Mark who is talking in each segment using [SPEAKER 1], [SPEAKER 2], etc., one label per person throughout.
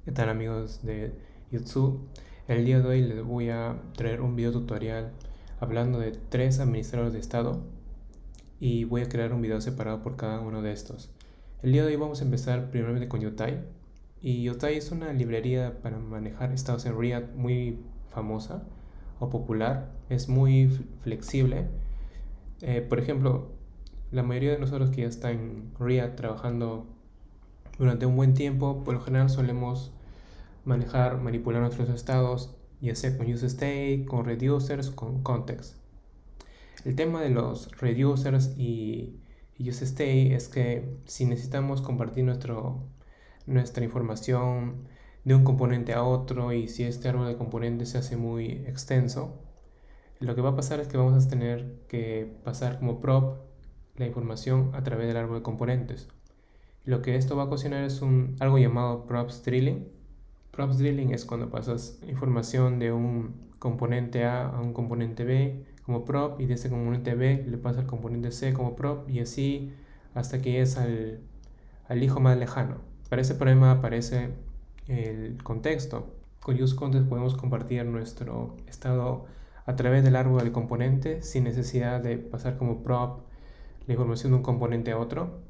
[SPEAKER 1] ¿Qué tal amigos de YouTube? El día de hoy les voy a traer un video tutorial hablando de tres administradores de estado y voy a crear un video separado por cada uno de estos. El día de hoy vamos a empezar primeramente con Yotai y Yotai es una librería para manejar estados en React muy famosa o popular, es muy flexible. Por ejemplo, la mayoría de nosotros que ya está en React trabajando durante un buen tiempo, por lo general solemos manipular nuestros estados, ya sea con useState, con reducers, con context. El tema de los reducers y useState es que si necesitamos compartir nuestra información de un componente a otro y si este árbol de componentes se hace muy extenso, lo que va a pasar es que vamos a tener que pasar como prop la información a través del árbol de componentes. Lo que esto va a ocasionar es algo llamado props drilling. Props drilling es cuando pasas información de un componente A un componente B como prop y de ese componente B le pasa al componente C como prop y así hasta que es al hijo más lejano. Para ese problema aparece el contexto. Con useContext podemos compartir nuestro estado a través del árbol del componente sin necesidad de pasar como prop la información de un componente a otro.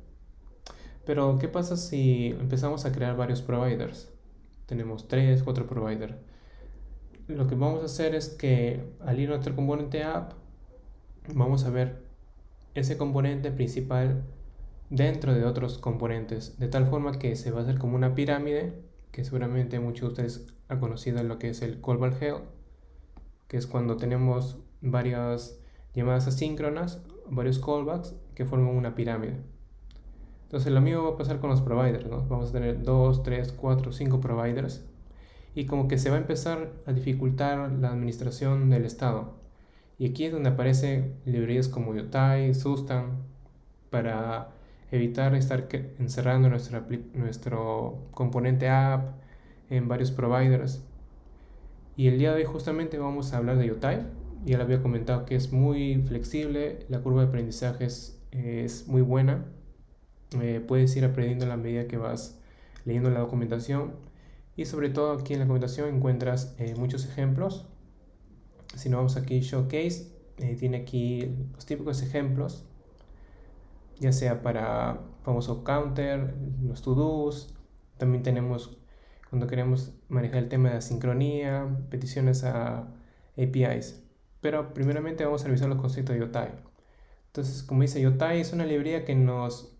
[SPEAKER 1] Pero ¿qué pasa si empezamos a crear varios providers? Tenemos 3, 4 providers. Lo que vamos a hacer es que al ir a nuestro componente app, vamos a ver ese componente principal dentro de otros componentes, de tal forma que se va a hacer como una pirámide, que seguramente muchos de ustedes han conocido lo que es el callback head, que es cuando tenemos varias llamadas asíncronas, varios callbacks que forman una pirámide. Entonces lo mismo va a pasar con los providers, ¿no? Vamos a tener 2, 3, 4, 5 providers y como que se va a empezar a dificultar la administración del estado. Y aquí es donde aparecen librerías como Yotai, Sustan, para evitar estar encerrando nuestro componente app en varios providers. Y el día de hoy justamente vamos a hablar de Yotai. Ya le había comentado que es muy flexible, la curva de aprendizaje es muy buena. Puedes ir aprendiendo a la medida que vas leyendo la documentación y sobre todo aquí en la documentación encuentras muchos ejemplos. Si nos vamos aquí Showcase, tiene aquí los típicos ejemplos, ya sea para famoso counter, los to-dos. También tenemos cuando queremos manejar el tema de asincronía, peticiones a APIs. Pero primeramente vamos a revisar los conceptos de Yotai. Entonces, como dice, Yotai es una librería que nos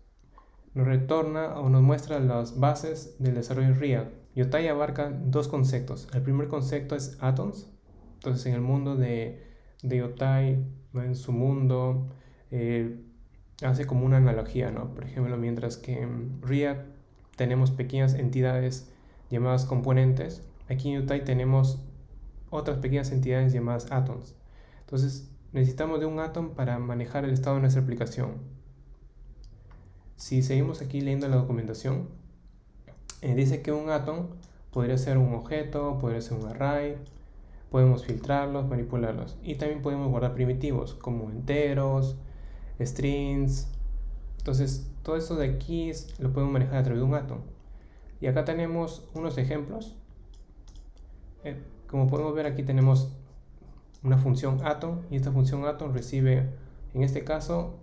[SPEAKER 1] retorna o nos muestra las bases del desarrollo en React. Yotai abarca dos conceptos. El primer concepto es atoms. Entonces, en el mundo de Yotai, ¿no? En su mundo, hace como una analogía, ¿no? Por ejemplo, mientras que en React tenemos pequeñas entidades llamadas componentes, aquí en Yotai tenemos otras pequeñas entidades llamadas atoms. Entonces, necesitamos de un atom para manejar el estado de nuestra aplicación. Si seguimos aquí leyendo la documentación, dice que un atom podría ser un objeto, podría ser un array, podemos filtrarlos, manipularlos y también podemos guardar primitivos como enteros, strings. Entonces todo esto de aquí lo podemos manejar a través de un atom. Y acá tenemos unos ejemplos. Como podemos ver, aquí tenemos una función atom y esta función atom recibe, en este caso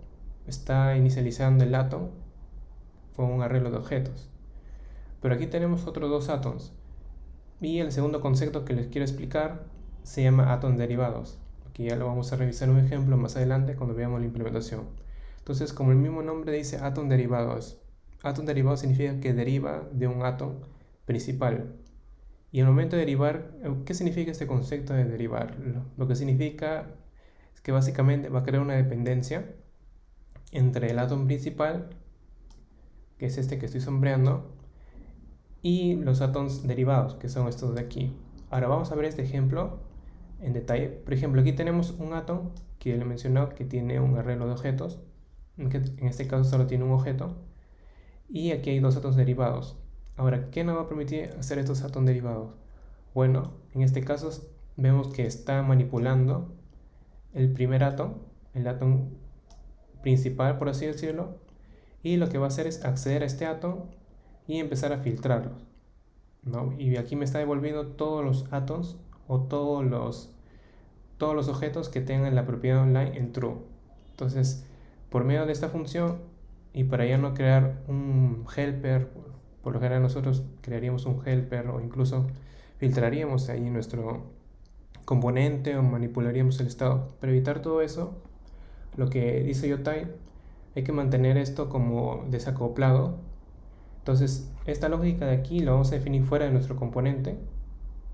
[SPEAKER 1] está inicializando el atom con un arreglo de objetos. Pero aquí tenemos otros dos atoms. Y el segundo concepto que les quiero explicar se llama atom derivados. Aquí ya lo vamos a revisar un ejemplo más adelante cuando veamos la implementación. Entonces, como el mismo nombre dice, atom derivados. Atom derivado significa que deriva de un atom principal. Y al momento de derivar, ¿qué significa este concepto de derivar? Lo que significa es que básicamente va a crear una dependencia entre el atom principal, que es este que estoy sombreando, y los átomos derivados, que son estos de aquí. Ahora vamos a ver este ejemplo en detalle. Por ejemplo, aquí tenemos un átomo que le he mencionado que tiene un arreglo de objetos, en este caso solo tiene un objeto, y aquí hay dos átomos derivados. Ahora, ¿qué nos va a permitir hacer estos átomos derivados? Bueno, en este caso vemos que está manipulando el primer átomo, el átomo principal, por así decirlo, y lo que va a hacer es acceder a este átomo y empezar a filtrarlos. ¿no? Y aquí me está devolviendo todos los atoms o todos los objetos que tengan la propiedad online en true. Entonces, por medio de esta función, y para ya no crear un helper, por lo general nosotros crearíamos un helper o incluso filtraríamos ahí nuestro componente o manipularíamos el estado. Para evitar todo eso, lo que dice Yotai, hay que mantener esto como desacoplado. Entonces, esta lógica de aquí lo vamos a definir fuera de nuestro componente.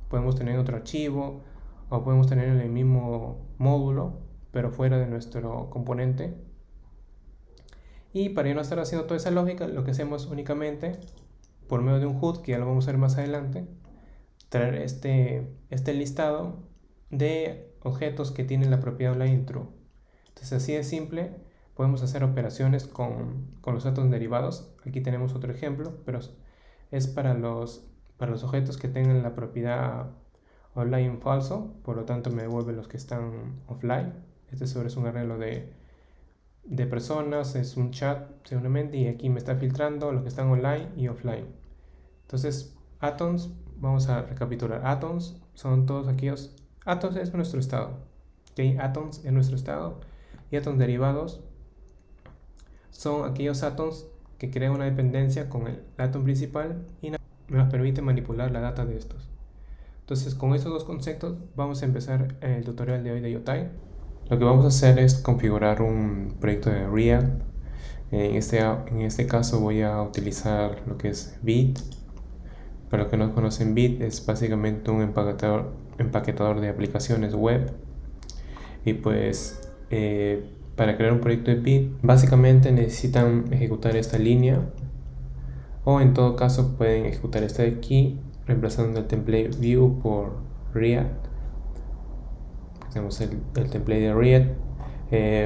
[SPEAKER 1] Podemos tener otro archivo o podemos tener en el mismo módulo, pero fuera de nuestro componente. Y para ya no estar haciendo toda esa lógica, lo que hacemos únicamente, por medio de un HUD, que ya lo vamos a ver más adelante, traer este listado de objetos que tienen la propiedad online true. Entonces, así de simple, podemos hacer operaciones con los datos derivados. Aquí tenemos otro ejemplo, pero es para los objetos que tengan la propiedad online falso, por lo tanto me devuelve los que están offline. Este sobre es un arreglo de personas, es un chat seguramente, y aquí me está filtrando los que están online y offline. Entonces, atoms, vamos a recapitular. Atoms son todos aquellos, atoms es nuestro estado, ¿okay? Atoms es nuestro estado, y atoms derivados son aquellos atoms que crean una dependencia con el átomo principal y nos permite manipular la data de estos. Entonces, con estos dos conceptos vamos a empezar el tutorial de hoy de Yotai. Lo que vamos a hacer es configurar un proyecto de React. En este caso voy a utilizar lo que es Vite. Para los que no conocen, Vite es básicamente un empaquetador de aplicaciones web. Y pues para crear un proyecto de Vite básicamente necesitan ejecutar esta línea, o en todo caso pueden ejecutar esta de aquí reemplazando el template view por React. Tenemos el template de React.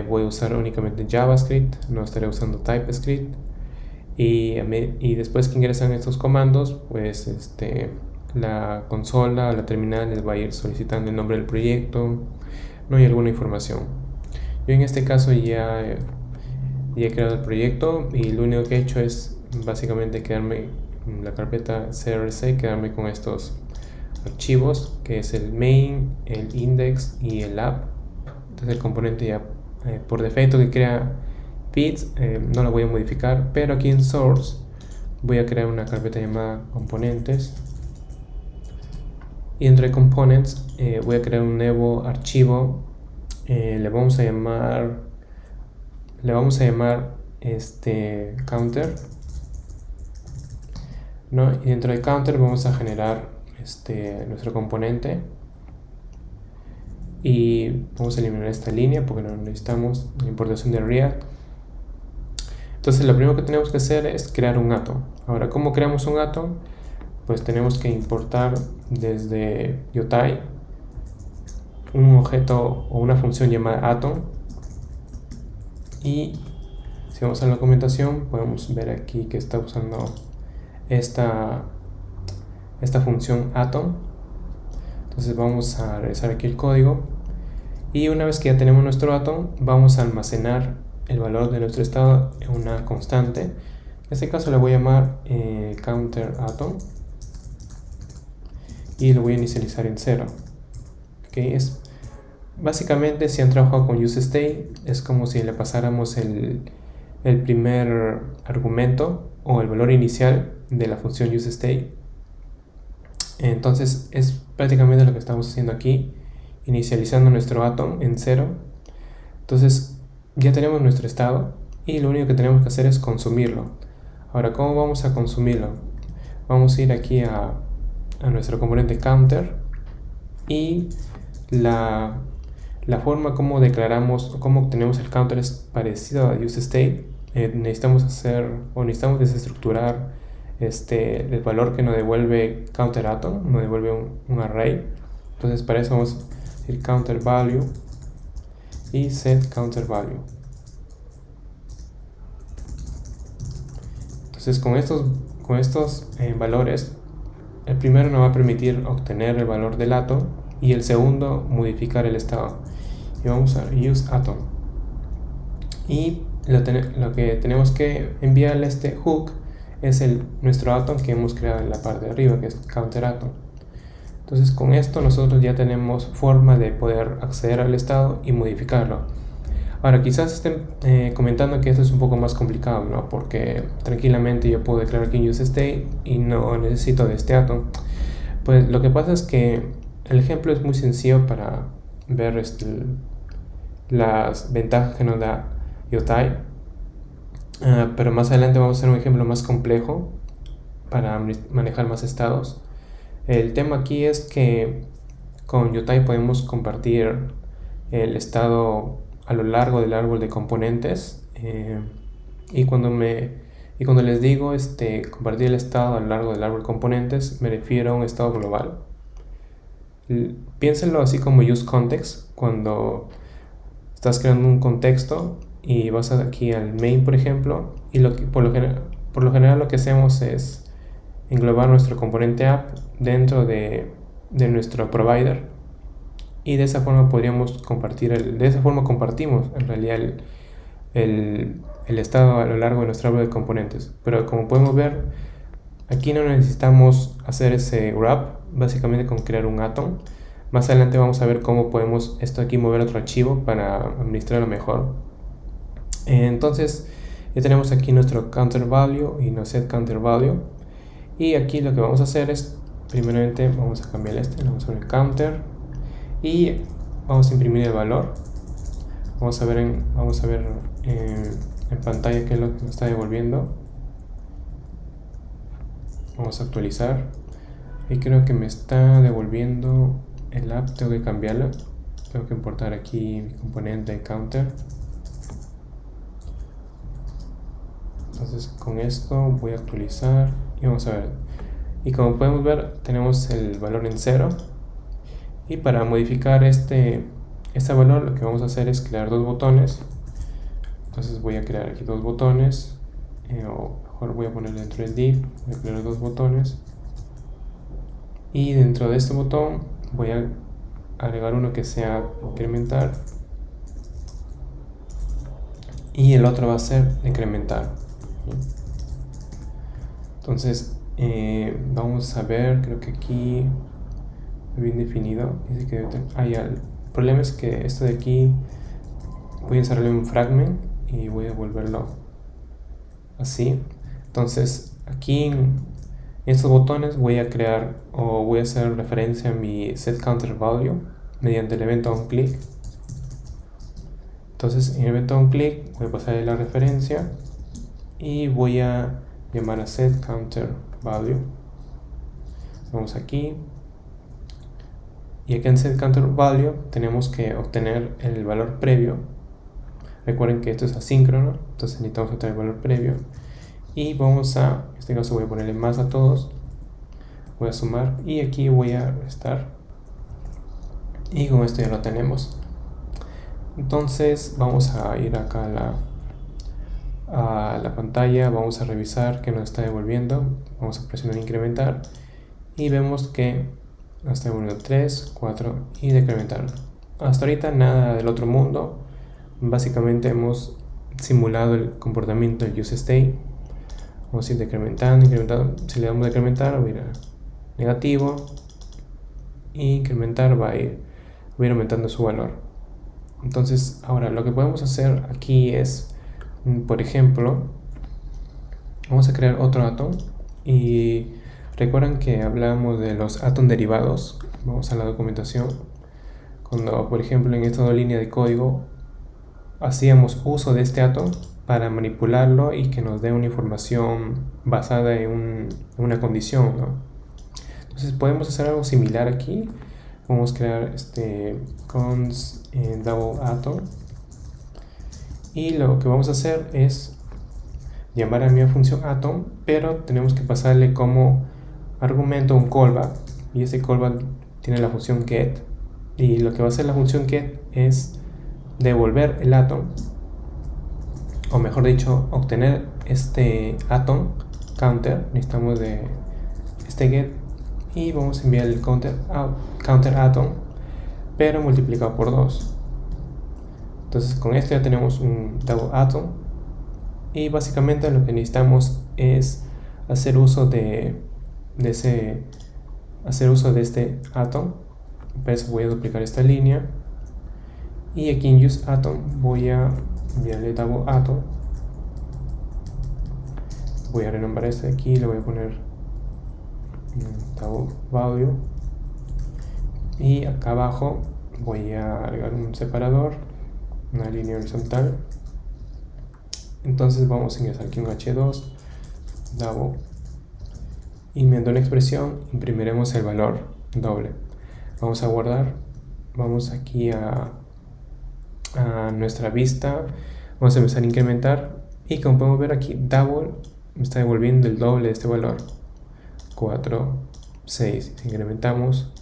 [SPEAKER 1] Voy a usar únicamente JavaScript, no estaré usando TypeScript. Y después que ingresan estos comandos, pues la consola o la terminal les va a ir solicitando el nombre del proyecto, no hay alguna información. Yo en este caso ya he creado el proyecto y lo único que he hecho es básicamente quedarme en la carpeta CRC, quedarme con estos archivos, que es el main, el index y el app. Entonces el componente ya por defecto que crea Vite, no lo voy a modificar, pero aquí en source voy a crear una carpeta llamada componentes, y entre components voy a crear un nuevo archivo. Le vamos a llamar counter, ¿no? Y dentro de counter vamos a generar nuestro componente, y vamos a eliminar esta línea porque no necesitamos la importación de React. Entonces lo primero que tenemos que hacer es crear un atom. Ahora, ¿cómo creamos un atom? Pues tenemos que importar desde Yotai un objeto o una función llamada atom, y si vamos a la documentación podemos ver aquí que está usando esta función atom. Entonces vamos a regresar aquí el código, y una vez que ya tenemos nuestro atom, vamos a almacenar el valor de nuestro estado en una constante. En este caso le voy a llamar counter atom, y lo voy a inicializar en 0. ¿Okay? Básicamente, si han trabajado con useState, es como si le pasáramos el primer argumento o el valor inicial de la función useState. Entonces es prácticamente lo que estamos haciendo aquí, inicializando nuestro atom en 0. Entonces ya tenemos nuestro estado y lo único que tenemos que hacer es consumirlo. Ahora, ¿cómo vamos a consumirlo? Vamos a ir aquí a nuestro componente counter, y la forma como declaramos o cómo obtenemos el counter es parecido a useState. Necesitamos desestructurar el valor que nos devuelve counter atom, nos devuelve un array. Entonces para eso vamos a decir counter value y set counter value. Entonces con estos valores, el primero nos va a permitir obtener el valor del atom y el segundo modificar el estado. Y vamos a use atom, y lo que tenemos que enviarle a este hook es nuestro atom que hemos creado en la parte de arriba, que es counter atom. Entonces con esto nosotros ya tenemos forma de poder acceder al estado y modificarlo. Ahora quizás estén comentando que esto es un poco más complicado, ¿no? Porque tranquilamente yo puedo declarar aquí un use state y no necesito de este atom. Pues lo que pasa es que el ejemplo es muy sencillo para ver las ventajas que nos da UTI. Pero más adelante vamos a hacer un ejemplo más complejo para manejar más estados. El tema aquí es que con UTI podemos compartir el estado a lo largo del árbol de componentes, y cuando les digo compartir el estado a lo largo del árbol de componentes, me refiero a un estado global. Piénsenlo así como use context, cuando estás creando un contexto y vas aquí al main, por ejemplo, y por lo general lo que hacemos es englobar nuestro componente app dentro de nuestro provider, y de esa forma podríamos compartir de esa forma compartimos en realidad el estado a lo largo de nuestro árbol de componentes. Pero como podemos ver, aquí no necesitamos hacer ese wrap, básicamente con crear un atom. Más adelante vamos a ver cómo podemos aquí mover otro archivo para administrarlo mejor. Entonces ya tenemos aquí nuestro counter value y nuestro set counter value, y aquí lo que vamos a hacer es, primeramente vamos a cambiar vamos a poner counter y vamos a imprimir el valor. Vamos a ver en pantalla qué es lo que nos está devolviendo. Vamos a actualizar y creo que me está devolviendo el app. Tengo que cambiarlo, tengo que importar aquí mi componente counter. Entonces con esto voy a actualizar y vamos a ver, y como podemos ver tenemos el valor en 0, y para modificar este valor lo que vamos a hacer es crear dos botones. Entonces voy a crear aquí dos botones, o mejor voy a poner dentro del div, voy a crear dos botones, y dentro de este botón voy a agregar uno que sea incrementar y el otro va a ser decrementar. Entonces vamos a ver, creo que aquí bien definido, dice que el problema es que esto de aquí voy a hacerle un fragment y voy a volverlo así. Entonces aquí en estos botones voy a crear, o voy a hacer referencia a mi set counter value mediante el evento onClick. Entonces en el evento onClick voy a pasarle la referencia y voy a llamar a set counter value. Vamos aquí, y aquí en set counter value tenemos que obtener el valor previo. Recuerden que esto es asíncrono, entonces necesitamos obtener el valor previo, y vamos a, en este caso voy a ponerle más a todos, voy a sumar y aquí voy a restar, y con esto ya lo tenemos. Entonces vamos a ir acá a la pantalla, vamos a revisar que nos está devolviendo, vamos a presionar incrementar y vemos que nos está devolviendo 3, 4 y decrementar. Hasta ahorita nada del otro mundo, básicamente hemos simulado el comportamiento del use state. Vamos a ir decrementando, incrementando. Si le damos a decrementar va a ir a negativo, y incrementar va a ir aumentando su valor. Entonces ahora lo que podemos hacer aquí es, por ejemplo, vamos a crear otro atom, y recuerdan que hablábamos de los atom derivados. Vamos a la documentación. Cuando por ejemplo en esta línea de código hacíamos uso de este atom para manipularlo y que nos dé una información basada en una condición, ¿no? Entonces podemos hacer algo similar aquí. Vamos a crear cons double atom, y lo que vamos a hacer es llamar a mi función atom, pero tenemos que pasarle como argumento un callback, y ese callback tiene la función get, y lo que va a hacer la función get es devolver el atom, o mejor dicho, obtener este atom counter. Necesitamos de este get, y vamos a enviar el counter atom, pero multiplicado por 2. Entonces con esto ya tenemos un double atom, y básicamente lo que necesitamos es hacer uso de este atom. Para eso voy a duplicar esta línea, y aquí en use atom voy a enviarle double atom. Voy a renombrar este de aquí, le voy a poner double value, y acá abajo voy a agregar un separador, una línea horizontal. Entonces vamos a ingresar aquí un h2 double, y mediante una expresión imprimiremos el valor doble. Vamos a guardar, vamos aquí a nuestra vista, vamos a empezar a incrementar, y como podemos ver aquí, double me está devolviendo el doble de este valor, 4, 6, si incrementamos,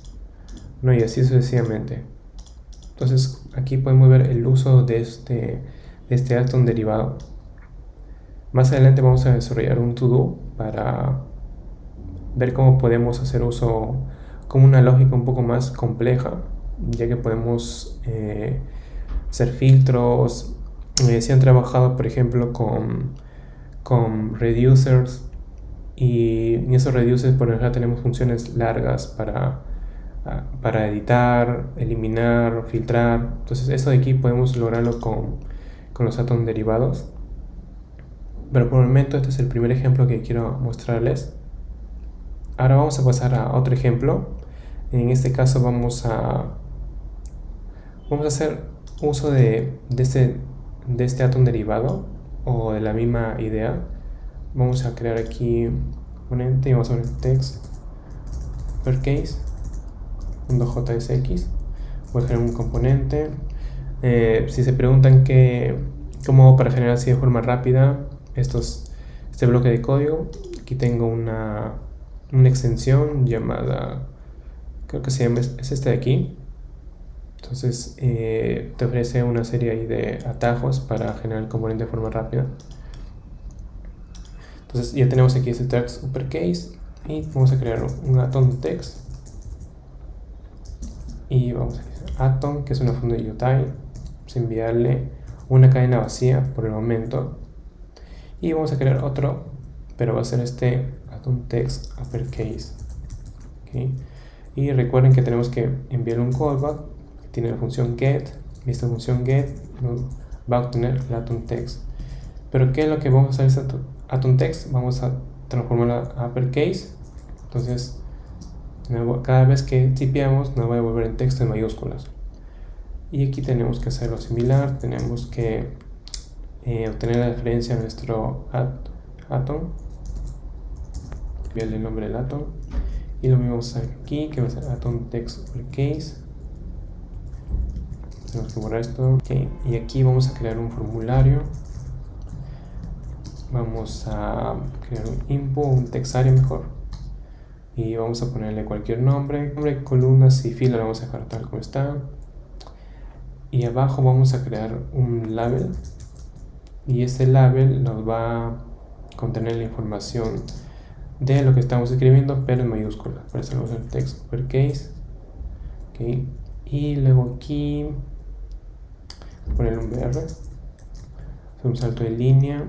[SPEAKER 1] no, y así sucesivamente. Entonces aquí podemos ver el uso de este atom derivado. Más adelante vamos a desarrollar un to-do para ver cómo podemos hacer uso con una lógica un poco más compleja, ya que podemos hacer filtros. Si han trabajado, por ejemplo, con reducers, y en esos reducers por ejemplo tenemos funciones largas para editar, eliminar, filtrar. Entonces esto de aquí podemos lograrlo con los átomos derivados. Pero por el momento este es el primer ejemplo que quiero mostrarles. Ahora vamos a pasar a otro ejemplo. En este caso vamos a hacer uso de este átomo derivado, o de la misma idea. Vamos a crear aquí un componente y vamos a poner text uppercase .jsx. Voy a crear un componente. Si se preguntan cómo hago para generar así de forma rápida este bloque de código, aquí tengo una extensión llamada, creo que se llama, es este de aquí. Entonces te ofrece una serie ahí de atajos para generar el componente de forma rápida. Entonces ya tenemos aquí este text uppercase, y vamos a crear un atom text, y vamos a hacer atom, que es una función de UTI. Vamos a enviarle una cadena vacía por el momento, y vamos a crear otro, pero va a ser este atom text uppercase. ¿Okay? Y recuerden que tenemos que enviarle un callback que tiene la función get, y esta función get nos va a obtener el atom text. Pero ¿qué es lo que vamos a hacer este atom text? Vamos a transformarlo a uppercase. Entonces cada vez que tipeamos nos va a devolver el texto en mayúsculas. Y aquí tenemos que hacerlo similar, tenemos que obtener la referencia a nuestro atom, enviarle el nombre del atom, y lo mismo vamos a hacer aquí, que va a ser atom text uppercase. Tenemos que borrar esto. Okay. Y aquí vamos a crear un formulario. Vamos a crear un input, un textario mejor, y vamos a ponerle cualquier nombre, columnas y filas, lo vamos a dejar tal como está. Y abajo vamos a crear un label, y este label nos va a contener la información de lo que estamos escribiendo, pero en mayúsculas. Por eso vamos a hacer text uppercase. Okay. Y luego aquí poner un BR, hacer un salto de línea,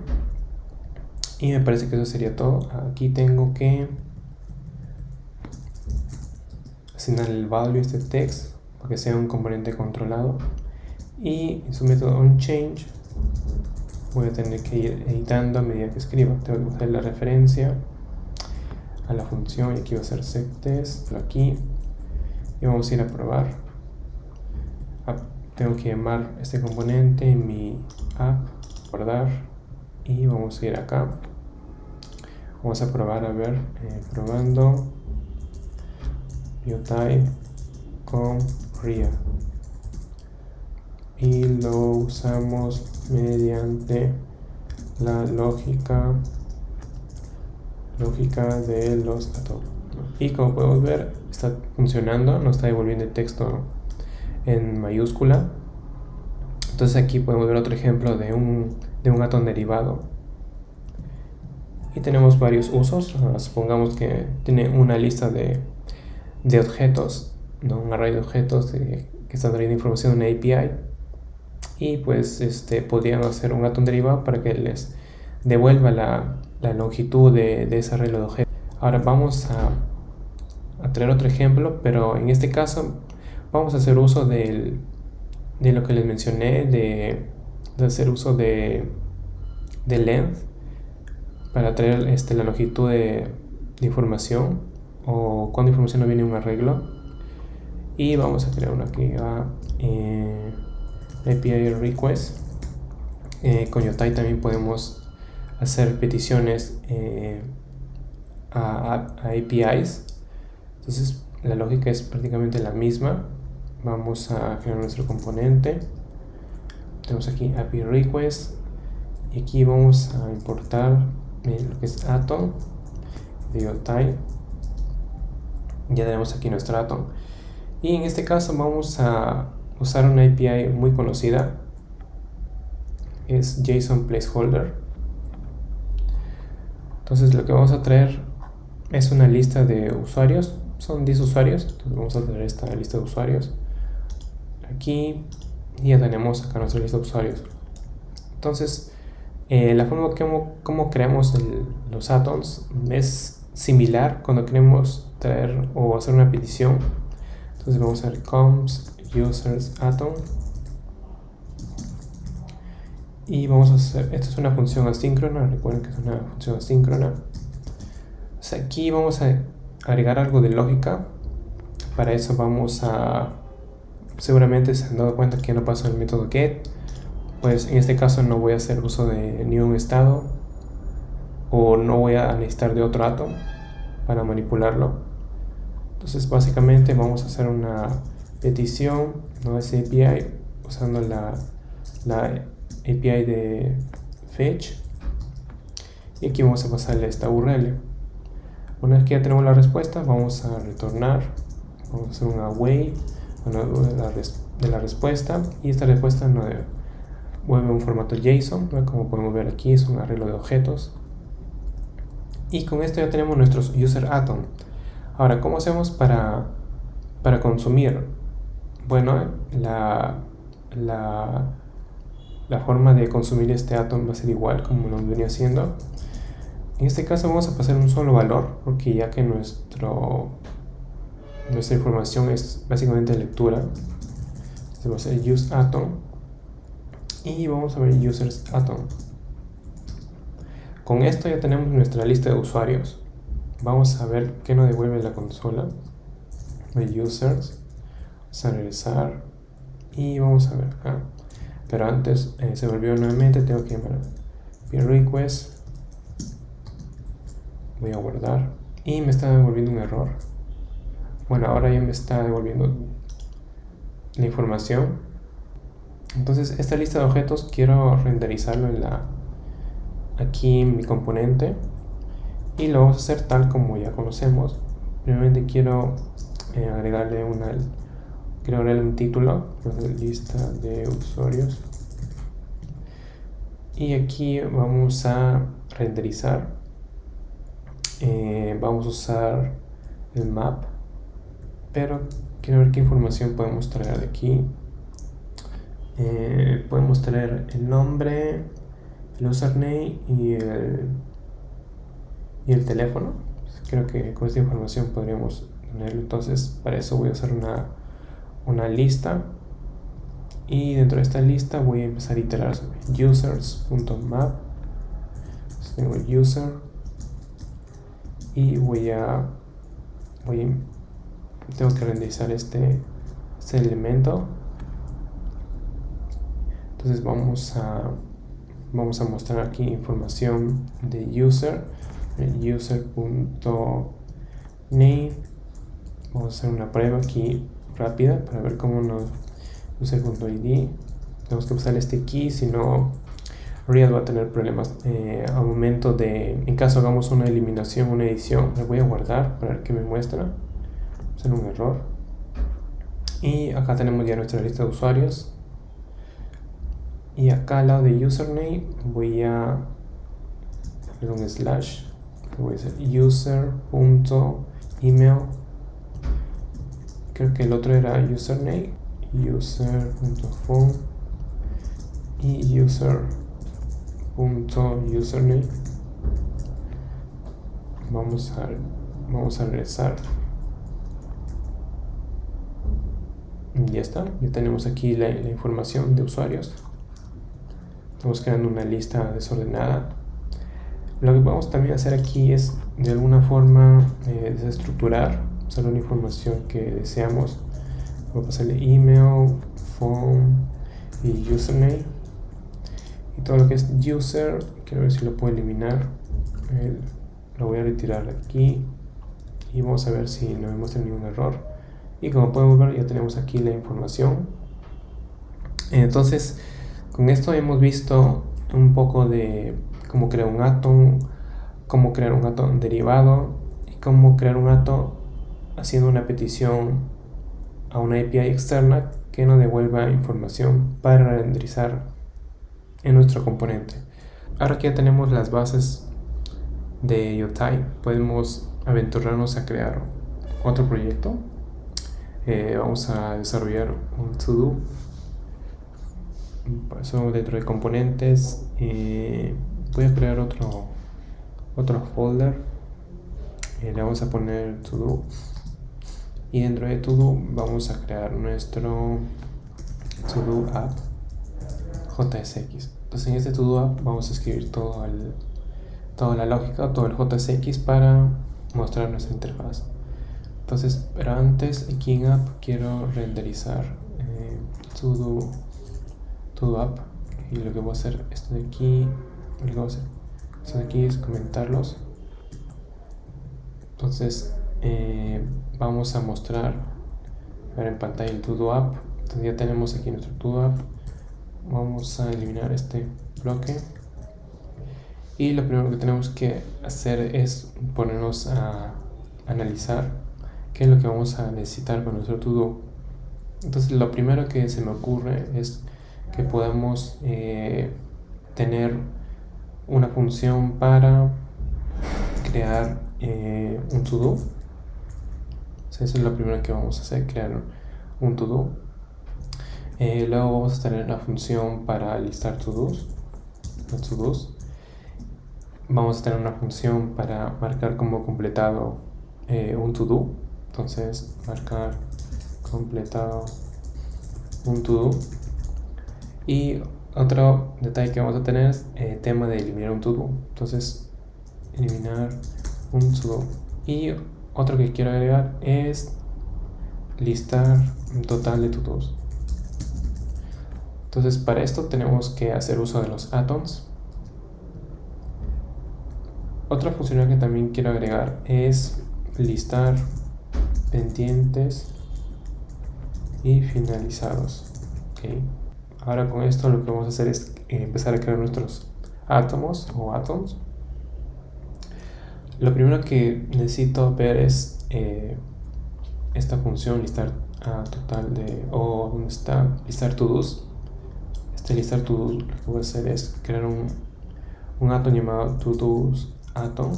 [SPEAKER 1] y me parece que eso sería todo. Aquí tengo que asignar el value a este text para que sea un componente controlado, y en su método onChange voy a tener que ir editando a medida que escriba. Tengo que usar la referencia a la función, y aquí va a ser setTest, pero aquí, y vamos a ir a probar. Tengo que llamar este componente en mi app, guardar, y vamos a ir acá. Vamos a probar, a ver, probando UTI con RIA, y lo usamos mediante la lógica de los átomos. Y como podemos ver, está funcionando, nos está devolviendo el texto en mayúscula. Entonces aquí podemos ver otro ejemplo de un átomo derivado, y tenemos varios usos. Supongamos que tiene una lista de objetos, ¿no? Un array de objetos que están trayendo información de una API, y pues podrían hacer un átomo derivado para que les devuelva la la longitud de ese arreglo de objetos. Ahora vamos a traer otro ejemplo, pero en este caso vamos a hacer uso de lo que les mencioné, de hacer uso de length para traer la longitud de información, o cuando información no viene un arreglo. Y vamos a crear una que va API request. Con Yotai también podemos hacer peticiones a APIs. Entonces la lógica es prácticamente la misma. Vamos a crear nuestro componente. Tenemos aquí API request y aquí vamos a importar lo que es Atom de Yotai. Ya tenemos aquí nuestro Atom, y en este caso vamos a usar una API muy conocida, es JSON Placeholder. Entonces lo que vamos a traer es una lista de usuarios, son 10 usuarios, entonces vamos a traer esta lista de usuarios aquí, y ya tenemos acá nuestra lista de usuarios. Entonces la forma como creamos los atoms es similar cuando queremos traer o hacer una petición. Entonces vamos a ver const users atom, y vamos a hacer, esta es una función asíncrona, recuerden que es una función asíncrona. Entonces aquí vamos a agregar algo de lógica. Para eso vamos a, seguramente se han dado cuenta que no pasa el método get, pues en este caso no voy a hacer uso de ni un estado, o no voy a necesitar de otro atom para manipularlo. Entonces básicamente vamos a hacer una petición, no es API, usando la API de fetch, y aquí vamos a pasarle esta URL. Una vez que ya tenemos la respuesta, vamos a retornar, vamos a hacer un await de la respuesta, y esta respuesta nos vuelve un formato JSON, ¿no? Como podemos ver aquí es un arreglo de objetos, y con esto ya tenemos nuestros user atom. Ahora, ¿cómo hacemos para consumir? Bueno, la forma de consumir este atom va a ser igual como lo venía haciendo. En este caso vamos a pasar un solo valor, porque ya que nuestra información es básicamente lectura, entonces va a ser useAtom, y vamos a ver usersAtom. Con esto ya tenemos nuestra lista de usuarios. Vamos a ver qué nos devuelve la consola. Users, vamos a regresar y vamos a ver acá. Pero antes se volvió nuevamente, tengo que llamar API request. Voy a guardar y me está devolviendo un error. Bueno, ahora ya me está devolviendo la información. Entonces esta lista de objetos quiero renderizarlo aquí en mi componente, y lo vamos a hacer tal como ya conocemos. Primeramente quiero agregarle un título, lista de usuarios, y aquí vamos a renderizar. Vamos a usar el map, pero quiero ver qué información podemos traer de aquí. Podemos traer el nombre, el username y el teléfono. Creo que con esta información podríamos tenerlo. Entonces para eso voy a hacer una lista, y dentro de esta lista voy a empezar a iterar sobre users.map. Tengo user y tengo que renderizar este elemento. Entonces vamos a mostrar aquí información de user, user.name. Vamos a hacer una prueba aquí rápida para ver cómo nos user.id. Tenemos que usar este key, si no React va a tener problemas al momento de, en caso hagamos una eliminación, una edición. Le voy a guardar para ver qué me muestra. Es un error. Y acá tenemos ya nuestra lista de usuarios. Y acá al lado de username voy a hacer un slash. Voy a hacer user.email. Creo que el otro era username. User.phone y user.username. vamos a regresar. Ya está, ya tenemos aquí la información de usuarios. Estamos creando una lista desordenada. Lo que vamos también a hacer aquí es de alguna forma desestructurar solo la información que deseamos. Voy a pasarle email, phone y username. Y todo lo que es user, quiero ver si lo puedo eliminar. Lo voy a retirar de aquí y vamos a ver si no me muestra ningún error. Y como podemos ver, ya tenemos aquí la información. Entonces, con esto hemos visto un poco de cómo crear un atom, cómo crear un atom derivado y cómo crear un atom haciendo una petición a una API externa que nos devuelva información para renderizar en nuestro componente. Ahora que ya tenemos las bases de Yotai, podemos aventurarnos a crear otro proyecto. Vamos a desarrollar un to-do. Eso dentro de componentes. Voy a crear otro folder. Le vamos a poner to-do. Y dentro de to-do vamos a crear nuestro to-do app JSX. Entonces en este to-do app vamos a escribir toda la lógica, todo el JSX para mostrar nuestra interfaz. Entonces, pero antes aquí en app quiero renderizar to-do app, y lo que voy a hacer esto de aquí, es comentarlos. Entonces vamos a mostrar en pantalla el to-do app. Entonces ya tenemos aquí nuestro to-do app. Vamos a eliminar este bloque y lo primero que tenemos que hacer es ponernos a analizar qué es lo que vamos a necesitar con nuestro to-do. Entonces lo primero que se me ocurre es que podamos tener una función para crear un to-do. O sea, eso es lo primero que vamos a hacer, crear un to-do. Luego vamos a tener la función para listar to-dos. Vamos a tener una función para marcar como completado un to-do. Entonces, marcar completado un to-do. Y otro detalle que vamos a tener es el tema de eliminar un to-do. Entonces, eliminar un to-do. Y otro que quiero agregar es listar un total de to-dos. Entonces, para esto tenemos que hacer uso de los atoms. Otra funcionalidad que también quiero agregar es listar pendientes y finalizados. Okay. Ahora con esto lo que vamos a hacer es empezar a crear nuestros átomos o atoms. Lo primero que necesito ver es esta función listar total de, o donde está listar to-dos. Listar to-dos, lo que voy a hacer es crear un atom llamado to-dos atom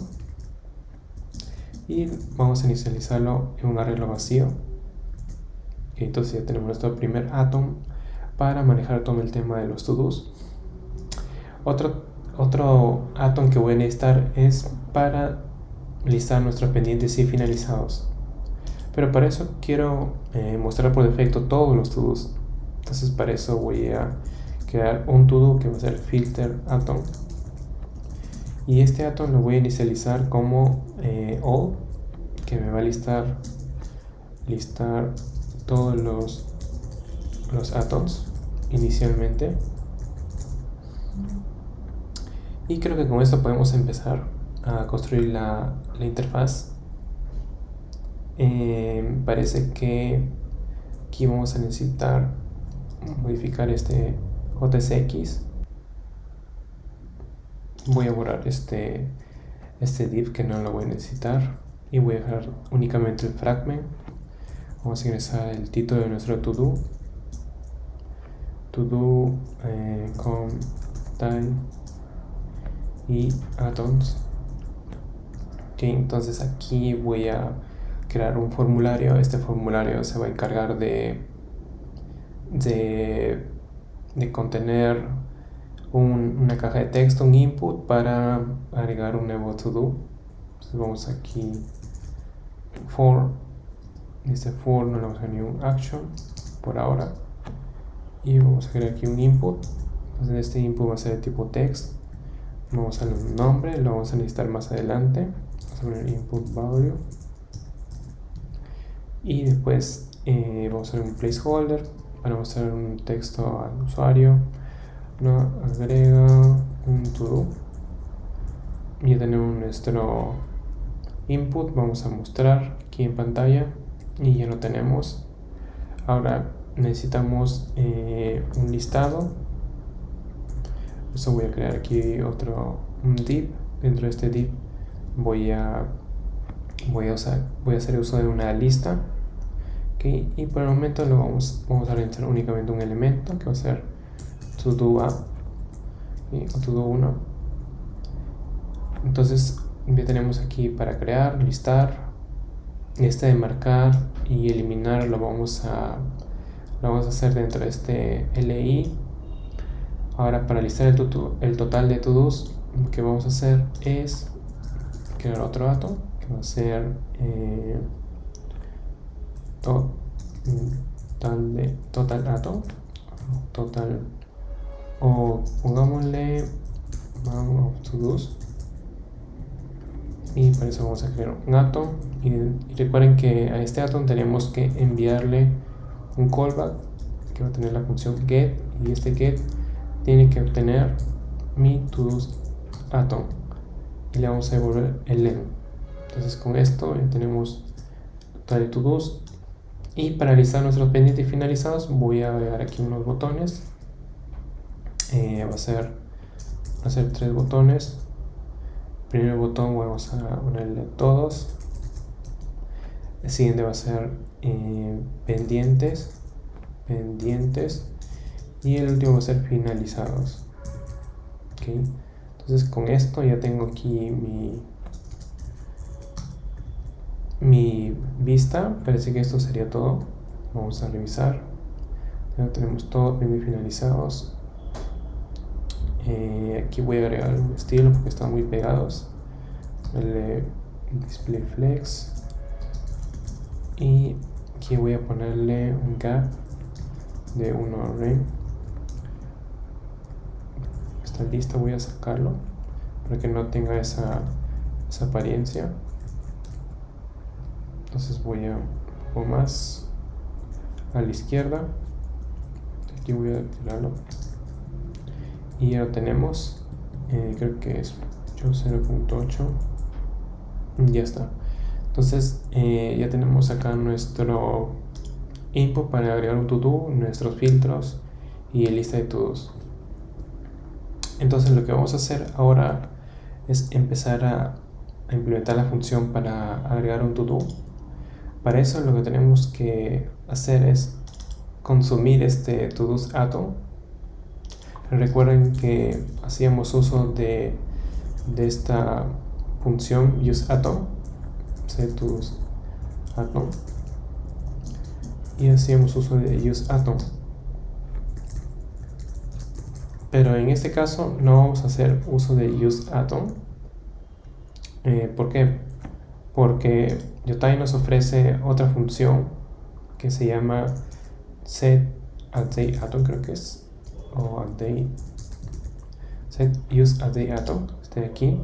[SPEAKER 1] y vamos a inicializarlo en un arreglo vacío. Y entonces ya tenemos nuestro primer atom para manejar todo el tema de los to-dos. Otro atom que voy a necesitar es para listar nuestros pendientes y finalizados, pero para eso quiero mostrar por defecto todos los to-dos. Entonces para eso voy a crear un to-do que va a ser filter atom, y este atom lo voy a inicializar como all, que me va a listar todos los atoms inicialmente. Y creo que con esto podemos empezar a construir la interfaz. Parece que aquí vamos a necesitar modificar este JSX. Voy a borrar este div que no lo voy a necesitar y voy a dejar únicamente el fragment. Vamos a ingresar el título de nuestro to-do con time y atoms. Okay, entonces aquí voy a crear un formulario. Este formulario se va a encargar de contener una caja de texto, un input para agregar un nuevo to-do. Entonces vamos aquí, for, dice for, no le vamos a dar ningún action por ahora. Y vamos a crear aquí un input. Entonces este input va a ser de tipo text. Vamos a darle un nombre, lo vamos a necesitar más adelante. Vamos a poner input value. Y después vamos a dar un placeholder para mostrar un texto al usuario. No, agrega un to-do. Ya tenemos nuestro input. Vamos a mostrar aquí en pantalla. Y ya lo tenemos. Ahora necesitamos un listado. Eso voy a crear aquí un div. Dentro de este div voy a hacer uso de una lista. Okay. Y por el momento vamos a realizar únicamente un elemento que va a ser todo app o todo 1. Entonces ya tenemos aquí para crear, listar. Este de marcar y eliminar lo vamos a hacer dentro de este li. Ahora para listar el total de to-dos, lo que vamos a hacer es crear otro dato que va a ser total dato, total, o pongámosle to-dos, y para eso vamos a crear un atom. Y recuerden que a este atom tenemos que enviarle un callback que va a tener la función get, y este get tiene que obtener mi to-dos atom y le vamos a devolver el len. Entonces con esto ya tenemos total de to-dos. Y para listar nuestros pendientes finalizados voy a agregar aquí unos botones. Va a ser 3 botones. El primer botón vamos a ponerle todos. El siguiente va a ser pendientes. Y el último va a ser finalizados. ¿Okay? Entonces con esto ya tengo aquí mi vista. Parece que esto sería todo. Vamos a revisar. Ya tenemos todo bien finalizados. Aquí voy a agregar un estilo porque están muy pegados. El display flex. Y aquí voy a ponerle un gap de 1 array. Está listo, voy a sacarlo para que no tenga esa apariencia. Entonces voy a un poco más a la izquierda. Aquí voy a tirarlo y ya lo tenemos. Creo que es 0.8. Ya está. Entonces ya tenemos acá nuestro input para agregar un to-do, nuestros filtros y lista de to-dos. Entonces lo que vamos a hacer ahora es empezar a implementar la función para agregar un to-do. Para eso lo que tenemos que hacer es consumir este to-dos atom. Recuerden que hacíamos uso de esta función useAtom, todos atom, y hacíamos uso de useAtom. Pero en este caso no vamos a hacer uso de useAtom. ¿Por qué? Porque Yotai nos ofrece otra función que se llama setAdayAtom, creo que es, o setUseAdayAtom, este de aquí.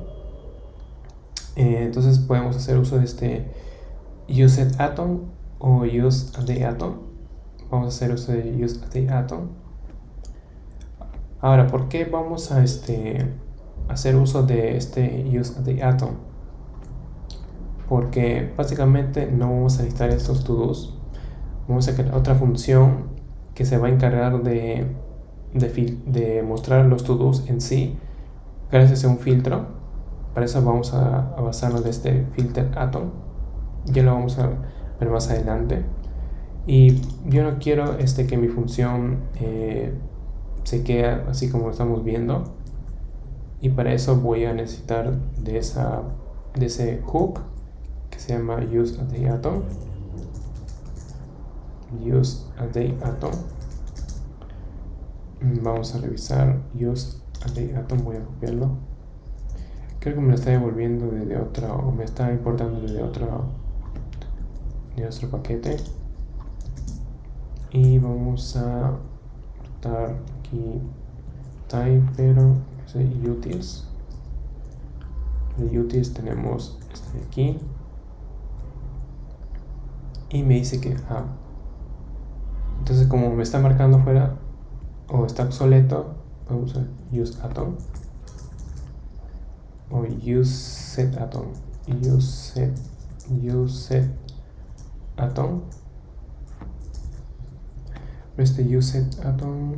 [SPEAKER 1] Entonces podemos hacer uso de este useAtom o useAdayAtom. Vamos a hacer uso de useAdayAtom. Ahora, ¿por qué vamos a hacer uso de este useAdayAtom? Porque básicamente no vamos a necesitar estos to-dos. Vamos a crear otra función que se va a encargar de mostrar los to-dos en sí gracias a un filtro. Para eso vamos a basarnos de este filter atom. Ya lo vamos a ver más adelante. Y yo no quiero que mi función se quede así como estamos viendo. Y para eso voy a necesitar de ese hook que se llama useAdayAtom. useAdayAtom. Vamos a revisar useAdayAtom, voy a copiarlo. creo que me lo está devolviendo desde otra, o me está importando desde otro paquete. Y vamos a dar aquí type, pero utils. De utils tenemos este de aquí. Y me dice que entonces como me está marcando fuera o está obsoleto, vamos a use atom o use set atom, use set atom. Este use set atom,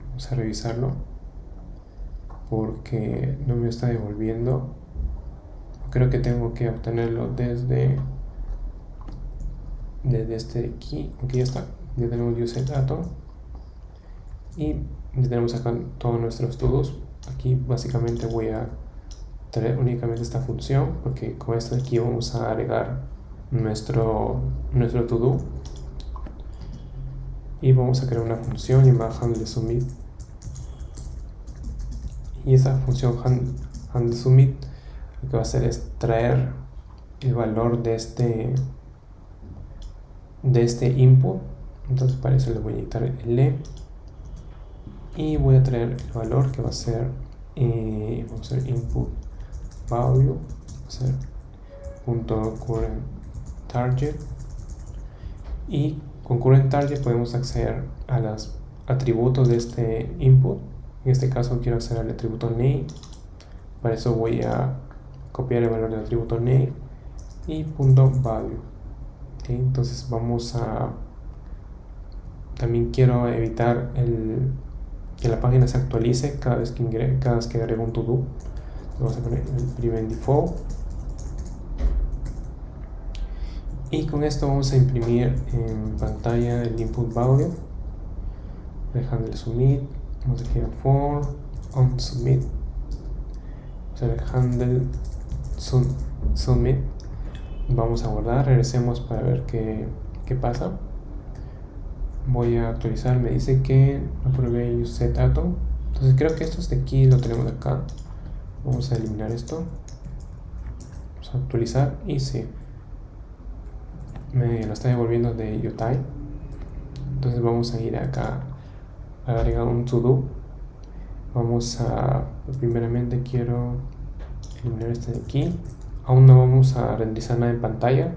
[SPEAKER 1] vamos a revisarlo porque no me está devolviendo. Creo que tengo que obtenerlo desde este de aquí. Aquí ya está, ya tenemos use set atom y ya tenemos acá todos nuestros todos. Aquí básicamente voy a traer únicamente esta función porque con esto de aquí vamos a agregar nuestro to do y vamos a crear una función llamada handleSubmit, y esa función handleSubmit lo que va a hacer es traer el valor de este input. Entonces para eso le voy a editar el e y voy a traer el valor que va a ser vamos a hacer input value, va a ser punto current target, y con current target podemos acceder a los atributos de este input. En este caso quiero acceder al atributo name, para eso voy a copiar el valor del atributo name y punto value. ¿Okay? Entonces vamos a, también quiero evitar que la página se actualice cada vez que agrego un to do. Vamos a poner el prevent default y con esto vamos a imprimir en pantalla el input value, el handleSubmit, vamos a decir for on submit, vamos a hacer handleSubmit, vamos a guardar, regresemos para ver qué pasa. Voy a actualizar, me dice que no probé use set atom, entonces creo que esto de aquí lo tenemos acá. Vamos a eliminar esto, vamos a actualizar y sí, me lo está devolviendo de util. Entonces vamos a ir acá a agregar un to do. Vamos a, primeramente quiero eliminar este de aquí. Aún no vamos a renderizar nada en pantalla,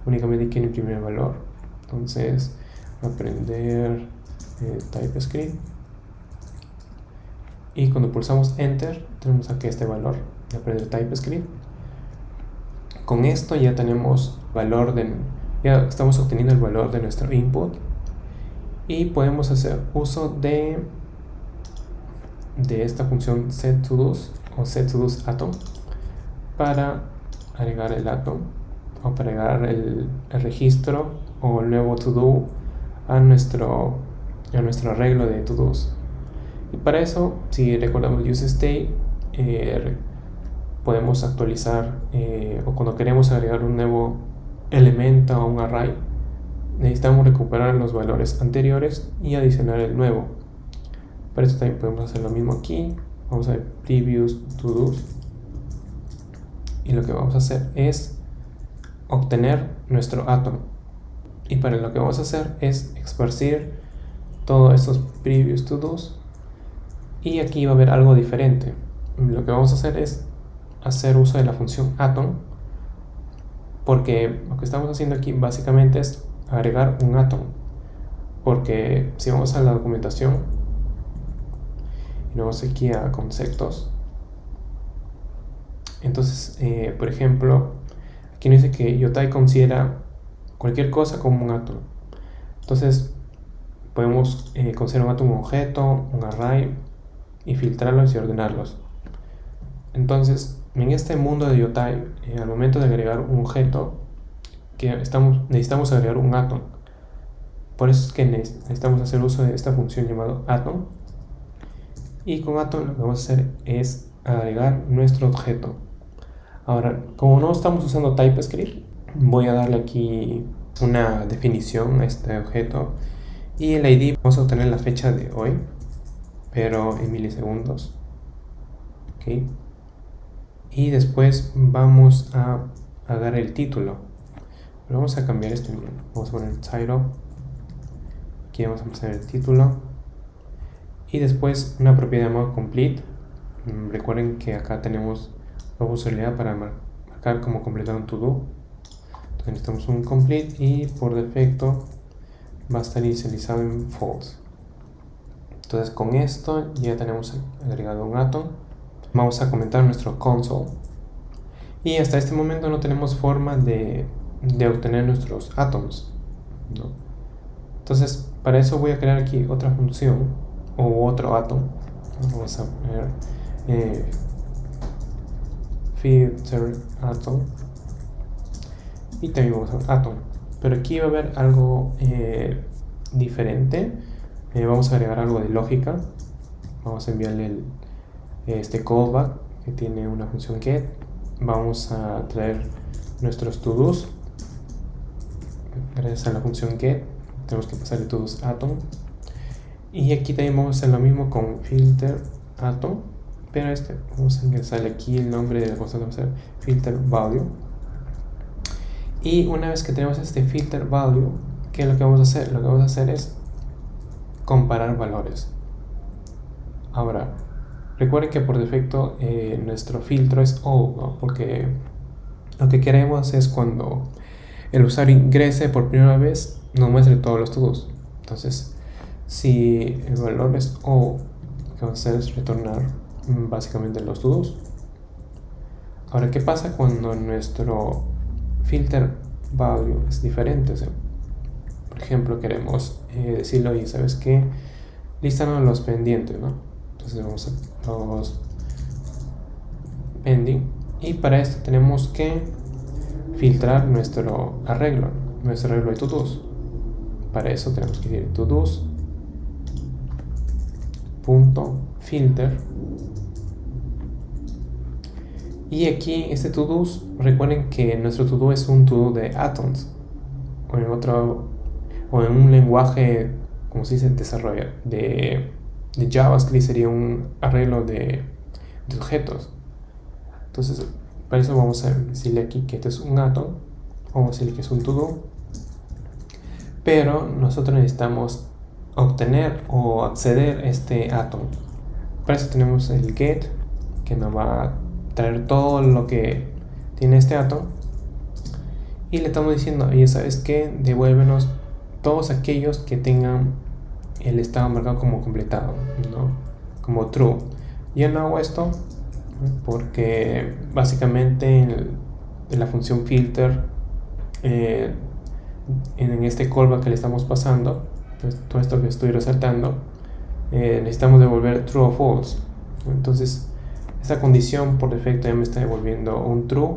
[SPEAKER 1] únicamente quiero imprimir el valor. Entonces aprender TypeScript y cuando pulsamos enter tenemos aquí este valor de aprender TypeScript. Con esto ya tenemos valor ya estamos obteniendo el valor de nuestro input y podemos hacer uso de esta función setToDo's o setToDo's atom para agregar el atom o para agregar el registro o el nuevo to do a nuestro arreglo de to do's. Y para eso, si recordamos useState, podemos actualizar o cuando queremos agregar un nuevo elemento o un array, necesitamos recuperar los valores anteriores y adicionar el nuevo. Para eso también podemos hacer lo mismo aquí. Vamos a ver previous to do's y lo que vamos a hacer es obtener nuestro atom, y para lo que vamos a hacer es esparcir todos estos previous to do's, y aquí va a haber algo diferente. Lo que vamos a hacer es hacer uso de la función atom, porque lo que estamos haciendo aquí básicamente es agregar un atom, porque si vamos a la documentación y nos vamos aquí a conceptos, entonces por ejemplo aquí nos dice que util considera cualquier cosa como un atom. Entonces podemos considerar un atom un objeto, un array, y filtrarlos y ordenarlos. Entonces en este mundo de util, al momento de agregar un objeto, necesitamos agregar un atom. Por eso es que necesitamos hacer uso de esta función llamada atom, y con atom lo que vamos a hacer es agregar nuestro objeto. Ahora, como no estamos usando TypeScript, voy a darle aquí una definición a este objeto, y el ID vamos a obtener la fecha de hoy, pero en milisegundos. ¿ok? Y después vamos a agarrar el título. Pero vamos a cambiar esto. Vamos a poner el title. Aquí vamos a pasar el título. Y después una propiedad llamada complete. Recuerden que acá tenemos la posibilidad para marcar como completado un to-do. Entonces necesitamos un complete y por defecto va a estar inicializado en false. Entonces con esto ya tenemos agregado un atom. Vamos a comentar nuestro console. Y hasta este momento no tenemos forma de obtener nuestros atoms, ¿no? Entonces para eso voy a crear aquí otra función o otro atom. Vamos a poner filter atom y también vamos a poner atom, pero aquí va a haber algo diferente. Vamos a agregar algo de lógica. Vamos a enviarle este callback que tiene una función get. Vamos a traer nuestros to-dos gracias a la función get. Tenemos que pasarle to-dos atom, y aquí también vamos a hacer lo mismo con filter atom, pero vamos a ingresarle aquí el nombre de la cosa que vamos a hacer, filter value. Y una vez que tenemos este filter value, ¿qué es lo que vamos a hacer? Lo que vamos a hacer es comparar valores. Ahora, recuerden que por defecto nuestro filtro es all, ¿no? Porque lo que queremos es cuando el usuario ingrese por primera vez, nos muestre todos los to-dos. Entonces, si el valor es all, lo que vamos a hacer es retornar básicamente los to-dos. Ahora, ¿qué pasa cuando nuestro filter value es diferente? O sea, por ejemplo, queremos decirle, oye, ¿sabes qué? Lístanos los pendientes, ¿no? Entonces vamos a los pending, y para esto tenemos que filtrar nuestro arreglo de to-dos. Para eso tenemos que decir to-dos .filter, y aquí este to-dos, recuerden que nuestro to-do es un to-do de atoms, o en un lenguaje, como se dice, desarrollo de JavaScript sería un arreglo de objetos. Entonces para eso vamos a decirle aquí que este es un atom, vamos a decirle que es un to-do, pero nosotros necesitamos obtener o acceder a este atom. Para eso tenemos el get, que nos va a traer todo lo que tiene este atom, y le estamos diciendo, oye, ¿sabes qué? Devuélvenos todos aquellos que tengan el estado marcado como completado, ¿no? Como true. Yo no hago esto porque básicamente en la función filter, en este callback que le estamos pasando, pues todo esto que estoy resaltando, necesitamos devolver true o false. Entonces esta condición por defecto ya me está devolviendo un true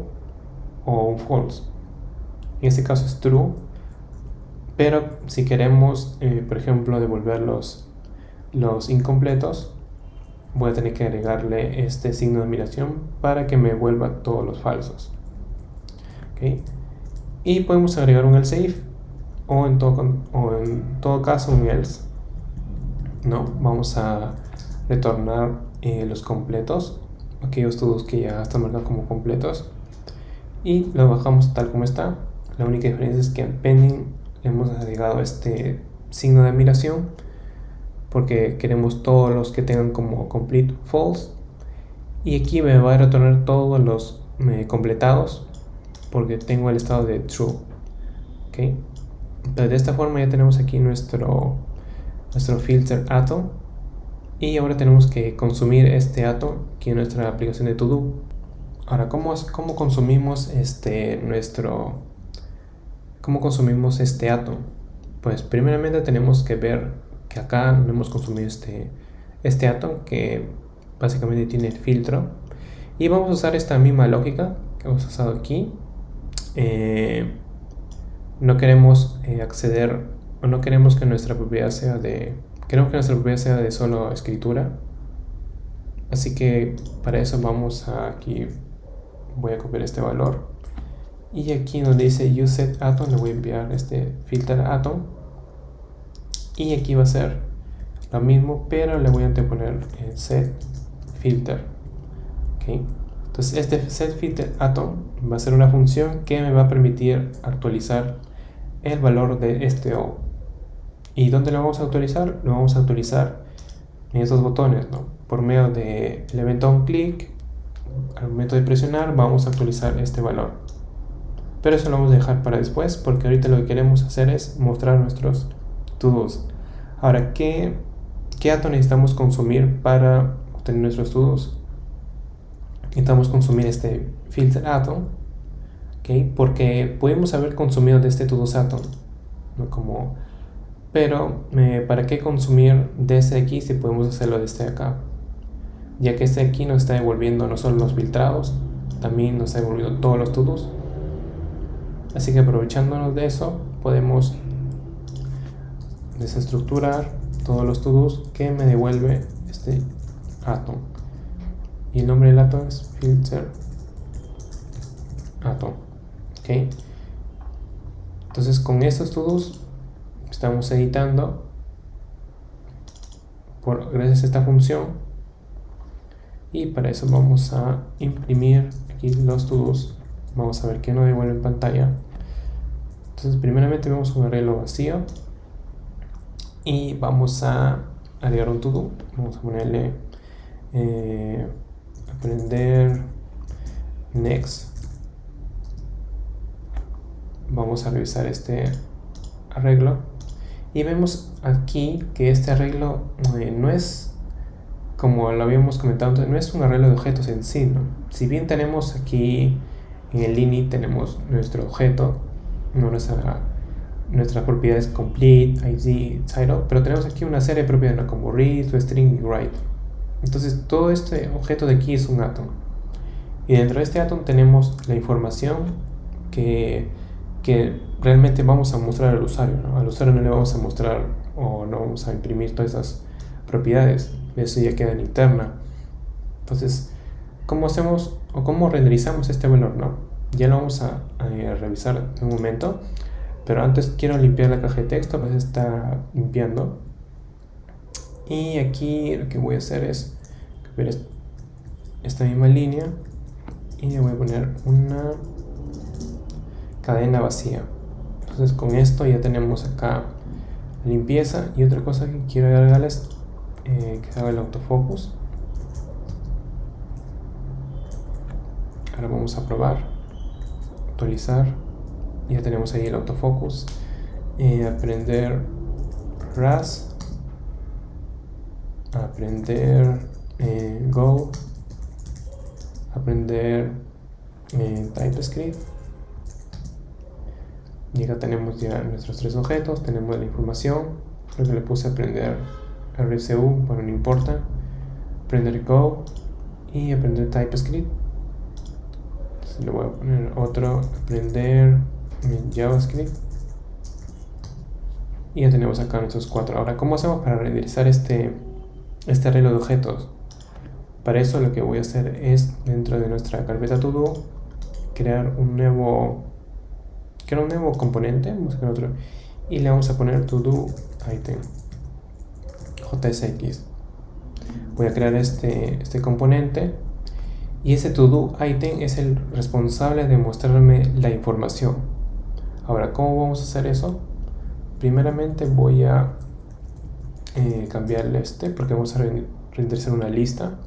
[SPEAKER 1] o un false. En este caso es true, pero si queremos por ejemplo devolver los incompletos, voy a tener que agregarle este signo de admiración para que me devuelva todos los falsos. ¿Okay? Y podemos agregar un else if, o en todo caso un else, ¿no? Vamos a retornar los completos, aquellos todos que ya están marcados como completos, y lo bajamos tal como está. La única diferencia es que en pending le hemos agregado este signo de admiración porque queremos todos los que tengan como complete false, y aquí me va a retornar todos los completados porque tengo el estado de true. ¿Okay? Entonces de esta forma ya tenemos aquí nuestro filter atom, y ahora tenemos que consumir este atom aquí en nuestra aplicación de to-do. Ahora, ¿cómo consumimos cómo consumimos este atom? Pues primeramente tenemos que ver que acá no hemos consumido este atom, que básicamente tiene el filtro, y vamos a usar esta misma lógica que hemos usado aquí. No queremos acceder, o no queremos que nuestra propiedad sea queremos que nuestra propiedad sea de solo escritura, así que para eso aquí voy a copiar este valor, y aquí donde dice useAtom le voy a enviar este filter atom, y aquí va a ser lo mismo, pero le voy a anteponer el set filter. ¿okay? Entonces este setFilterAtom va a ser una función que me va a permitir actualizar el valor de este O. ¿Y dónde lo vamos a actualizar? Lo vamos a actualizar en estos botones, ¿no? Por medio del evento onClick, al momento de presionar vamos a actualizar este valor. Pero eso lo vamos a dejar para después, porque ahorita lo que queremos hacer es mostrar nuestros to-dos. Ahora, ¿qué atom necesitamos consumir para obtener nuestros to-dos? Necesitamos consumir este filterAtom, ¿okay? Porque podemos haber consumido de este to-dos atom, ¿no? Pero ¿para qué consumir de este aquí si podemos hacerlo de este de acá? Ya que este aquí nos está devolviendo no solo los filtrados, también nos está devolviendo todos los to-dos. Así que aprovechándonos de eso, podemos desestructurar todos los to-dos que me devuelve este atom. Y el nombre del atom es filterAtom. ¿Okay? Entonces con estos to-dos estamos editando gracias a esta función, y para eso vamos a imprimir aquí los to-dos. Vamos a ver qué nos devuelve en pantalla. Entonces primeramente vemos un arreglo vacío y vamos a agregar un to-do. Vamos a ponerle aprender next. Vamos a revisar este arreglo y vemos aquí que este arreglo no es, como lo habíamos comentado antes, no es un arreglo de objetos en sí, ¿no? Si bien tenemos aquí en el init tenemos nuestro objeto, no nuestras propiedades complete, id, title, pero tenemos aquí una serie de propiedades, ¿no? Como read, string y write. Entonces todo este objeto de aquí es un atom, y dentro de este atom tenemos la información que realmente vamos a mostrar al usuario, ¿no? Al usuario no le vamos a mostrar o no vamos a imprimir todas esas propiedades, eso ya queda en interna. Entonces, ¿cómo hacemos o cómo renderizamos este valor, no? Ya lo vamos a revisar en un momento, pero antes quiero limpiar la caja de texto, pues está limpiando. Y aquí lo que voy a hacer es copiar esta misma línea y le voy a poner una cadena vacía. Entonces con esto ya tenemos acá limpieza. Y otra cosa que quiero agregarles, que se haga el autofocus. Ahora vamos a probar, actualizar, ya tenemos ahí el autofocus. Aprender RAS, aprender Go, aprender TypeScript. Y acá tenemos ya nuestros tres objetos, tenemos la información. Creo que le puse aprender RCU, bueno, no importa. Aprender Go y aprender TypeScript. Entonces le voy a poner otro, aprender JavaScript. Y ya tenemos acá nuestros cuatro. Ahora, ¿cómo hacemos para renderizar este arreglo de objetos? Para eso lo que voy a hacer es, dentro de nuestra carpeta todo, crear un nuevo componente. Vamos a crear otro y le vamos a poner todo item JSX. Voy a crear este componente, y ese todo item es el responsable de mostrarme la información. Ahora, ¿cómo vamos a hacer eso? Primeramente voy a cambiarle porque vamos a renderizar una lista,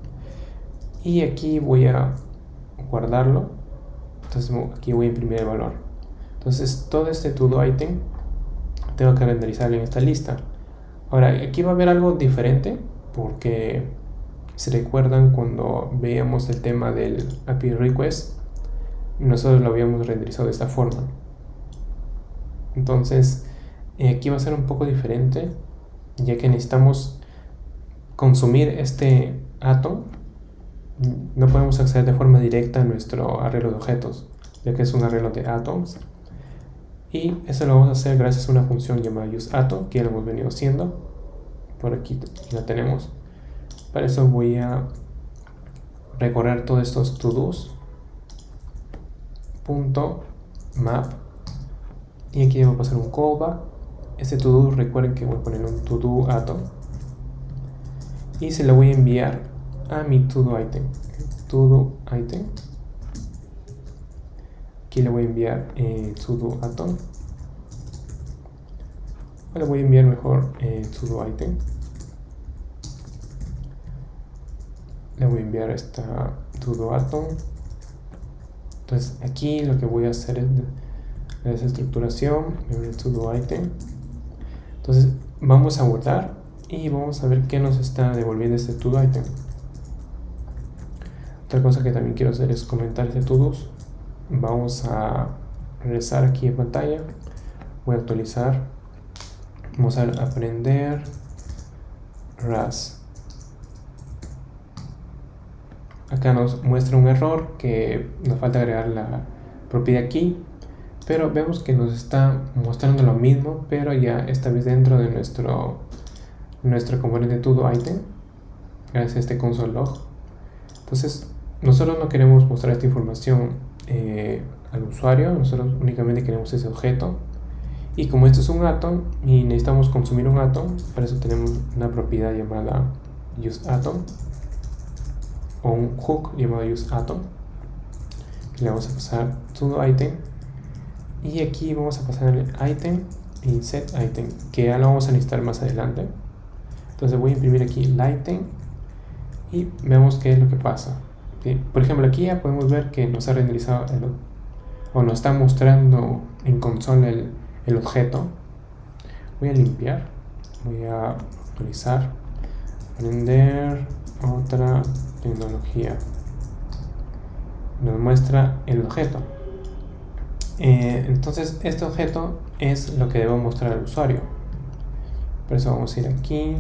[SPEAKER 1] y aquí voy a guardarlo. Entonces aquí voy a imprimir el valor. Entonces todo este todo item tengo que renderizarlo en esta lista. Ahora aquí va a haber algo diferente, porque si recuerdan cuando veíamos el tema del API request, nosotros lo habíamos renderizado de esta forma. Entonces aquí va a ser un poco diferente, ya que necesitamos consumir este atom. No podemos acceder de forma directa a nuestro arreglo de objetos, ya que es un arreglo de atoms, y eso lo vamos a hacer gracias a una función llamada useAtom, que ya lo hemos venido haciendo. Por aquí la tenemos. Para eso voy a recorrer todos estos to-dos .map, y aquí voy a pasar un callback. Este to-do, recuerden que voy a poner un to-do atom, y se lo voy a enviar a mi to-do item. todo item. Aquí le voy a enviar todo atom. O le voy a enviar mejor todo item. Le voy a enviar esta todo atom. Entonces aquí lo que voy a hacer es la desestructuración, todo item. Entonces vamos a guardar y vamos a ver qué nos está devolviendo este todo item. Otra cosa que también quiero hacer es comentar este todos. Vamos a regresar aquí en pantalla. Voy a actualizar. Vamos a aprender RAS. Acá nos muestra un error que nos falta agregar la propiedad key, pero vemos que nos está mostrando lo mismo, pero ya esta vez dentro de nuestro componente todo item, gracias a este console log. Entonces nosotros no queremos mostrar esta información al usuario, nosotros únicamente queremos ese objeto. Y como esto es un atom y necesitamos consumir un atom, para eso tenemos una propiedad llamada useAtom o un hook llamado useAtom, que le vamos a pasar todo item, y aquí vamos a pasar el item y set item, que ya lo vamos a necesitar más adelante. Entonces voy a imprimir aquí el item y veamos qué es lo que pasa. ¿Sí? Por ejemplo, aquí ya podemos ver que nos ha renderizado o nos está mostrando en console el objeto. Voy a limpiar, voy a actualizar, aprender otra tecnología. Nos muestra el objeto. Entonces este objeto es lo que debo mostrar al usuario. Por eso vamos a ir aquí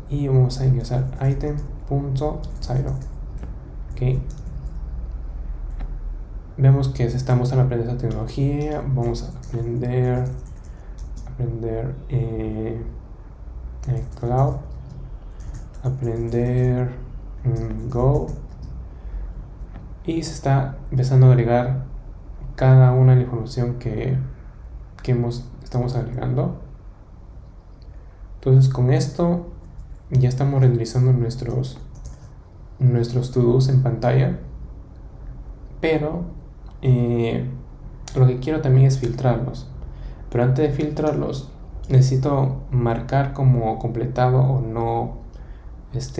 [SPEAKER 1] y vamos a ingresar item.tyro. ¿Okay? Vemos que se está mostrando aprender esta tecnología. Vamos a aprender cloud, aprender go, y se está empezando a agregar cada una de la información que estamos agregando. Entonces con esto ya estamos renderizando nuestros to-dos en pantalla, pero lo que quiero también es filtrarlos. Pero antes de filtrarlos necesito marcar como completado o no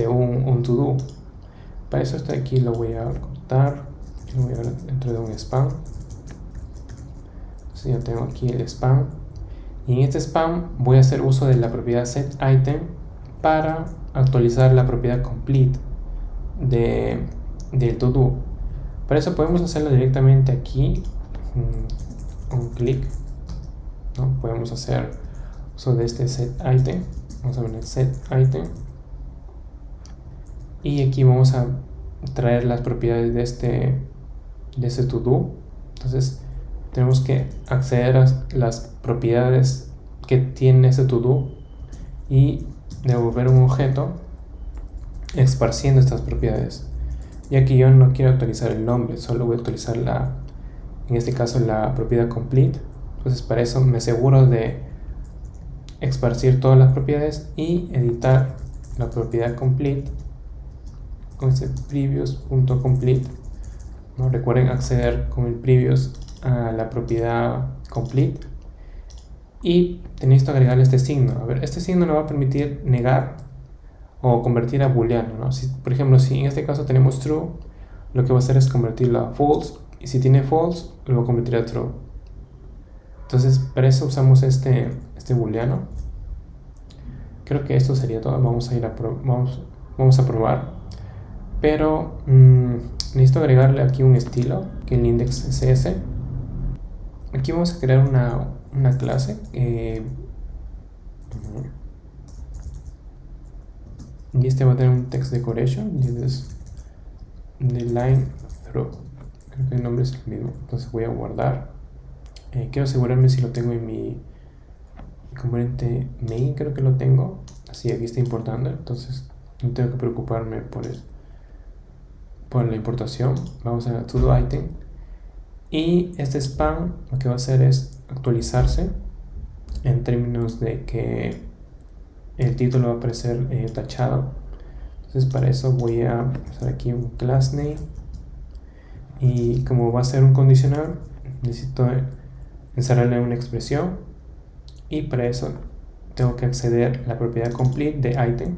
[SPEAKER 1] un to-do. Para eso aquí lo voy a cortar, lo voy a ver dentro de un spam. Entonces ya tengo aquí el spam, y en este spam voy a hacer uso de la propiedad setItem para actualizar la propiedad complete del to-do. Para eso podemos hacerlo directamente aquí, un clic, ¿no? Podemos hacer uso de este setItem. Vamos a ver el setItem, y aquí vamos a traer las propiedades de este to-do. Entonces tenemos que acceder a las propiedades que tiene este to-do y devolver un objeto esparciendo estas propiedades. Y aquí yo no quiero actualizar el nombre, solo voy a actualizar en este caso la propiedad complete. Entonces para eso me aseguro de esparcir todas las propiedades y editar la propiedad complete con este previous.complete, ¿no? Recuerden acceder con el previous a la propiedad complete, y tenéis que agregarle este signo. A ver, este signo nos va a permitir negar o convertir a booleano, ¿no? Por ejemplo, si en este caso tenemos true, lo que va a hacer es convertirlo a false, y si tiene false, lo va a convertir a true. Entonces para eso usamos este booleano. Creo que esto sería todo. Vamos a probar, pero necesito agregarle aquí un estilo, que es el index cs. Aquí vamos a crear una clase y este va a tener un text decoration, y es de line through. Creo que el nombre es el mismo. Entonces voy a guardar. Quiero asegurarme si lo tengo en mi componente main. Creo que lo tengo. Así, aquí está importando, entonces no tengo que preocuparme por la importación. Vamos a todo item, y este spam lo que va a hacer es actualizarse en términos de que el título va a aparecer tachado. Entonces para eso voy a usar aquí un class name, y como va a ser un condicional necesito encerrarle una expresión, y para eso tengo que acceder a la propiedad complete de item.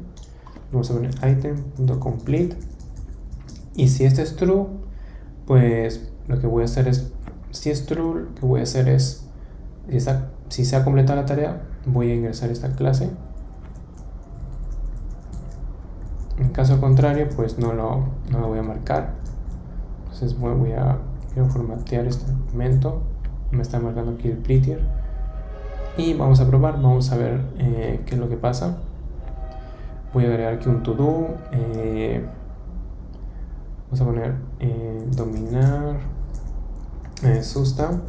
[SPEAKER 1] Vamos a poner item.complete, y si este es true, pues lo que voy a hacer es, si es true, lo que voy a hacer es, si se ha completado la tarea, voy a ingresar esta clase. En caso contrario, pues no lo voy a marcar. Entonces quiero formatear este elemento. Me está marcando aquí el prettier. Y vamos a probar, vamos a ver qué es lo que pasa. Voy a agregar aquí un to do. Vamos a poner dominar substab,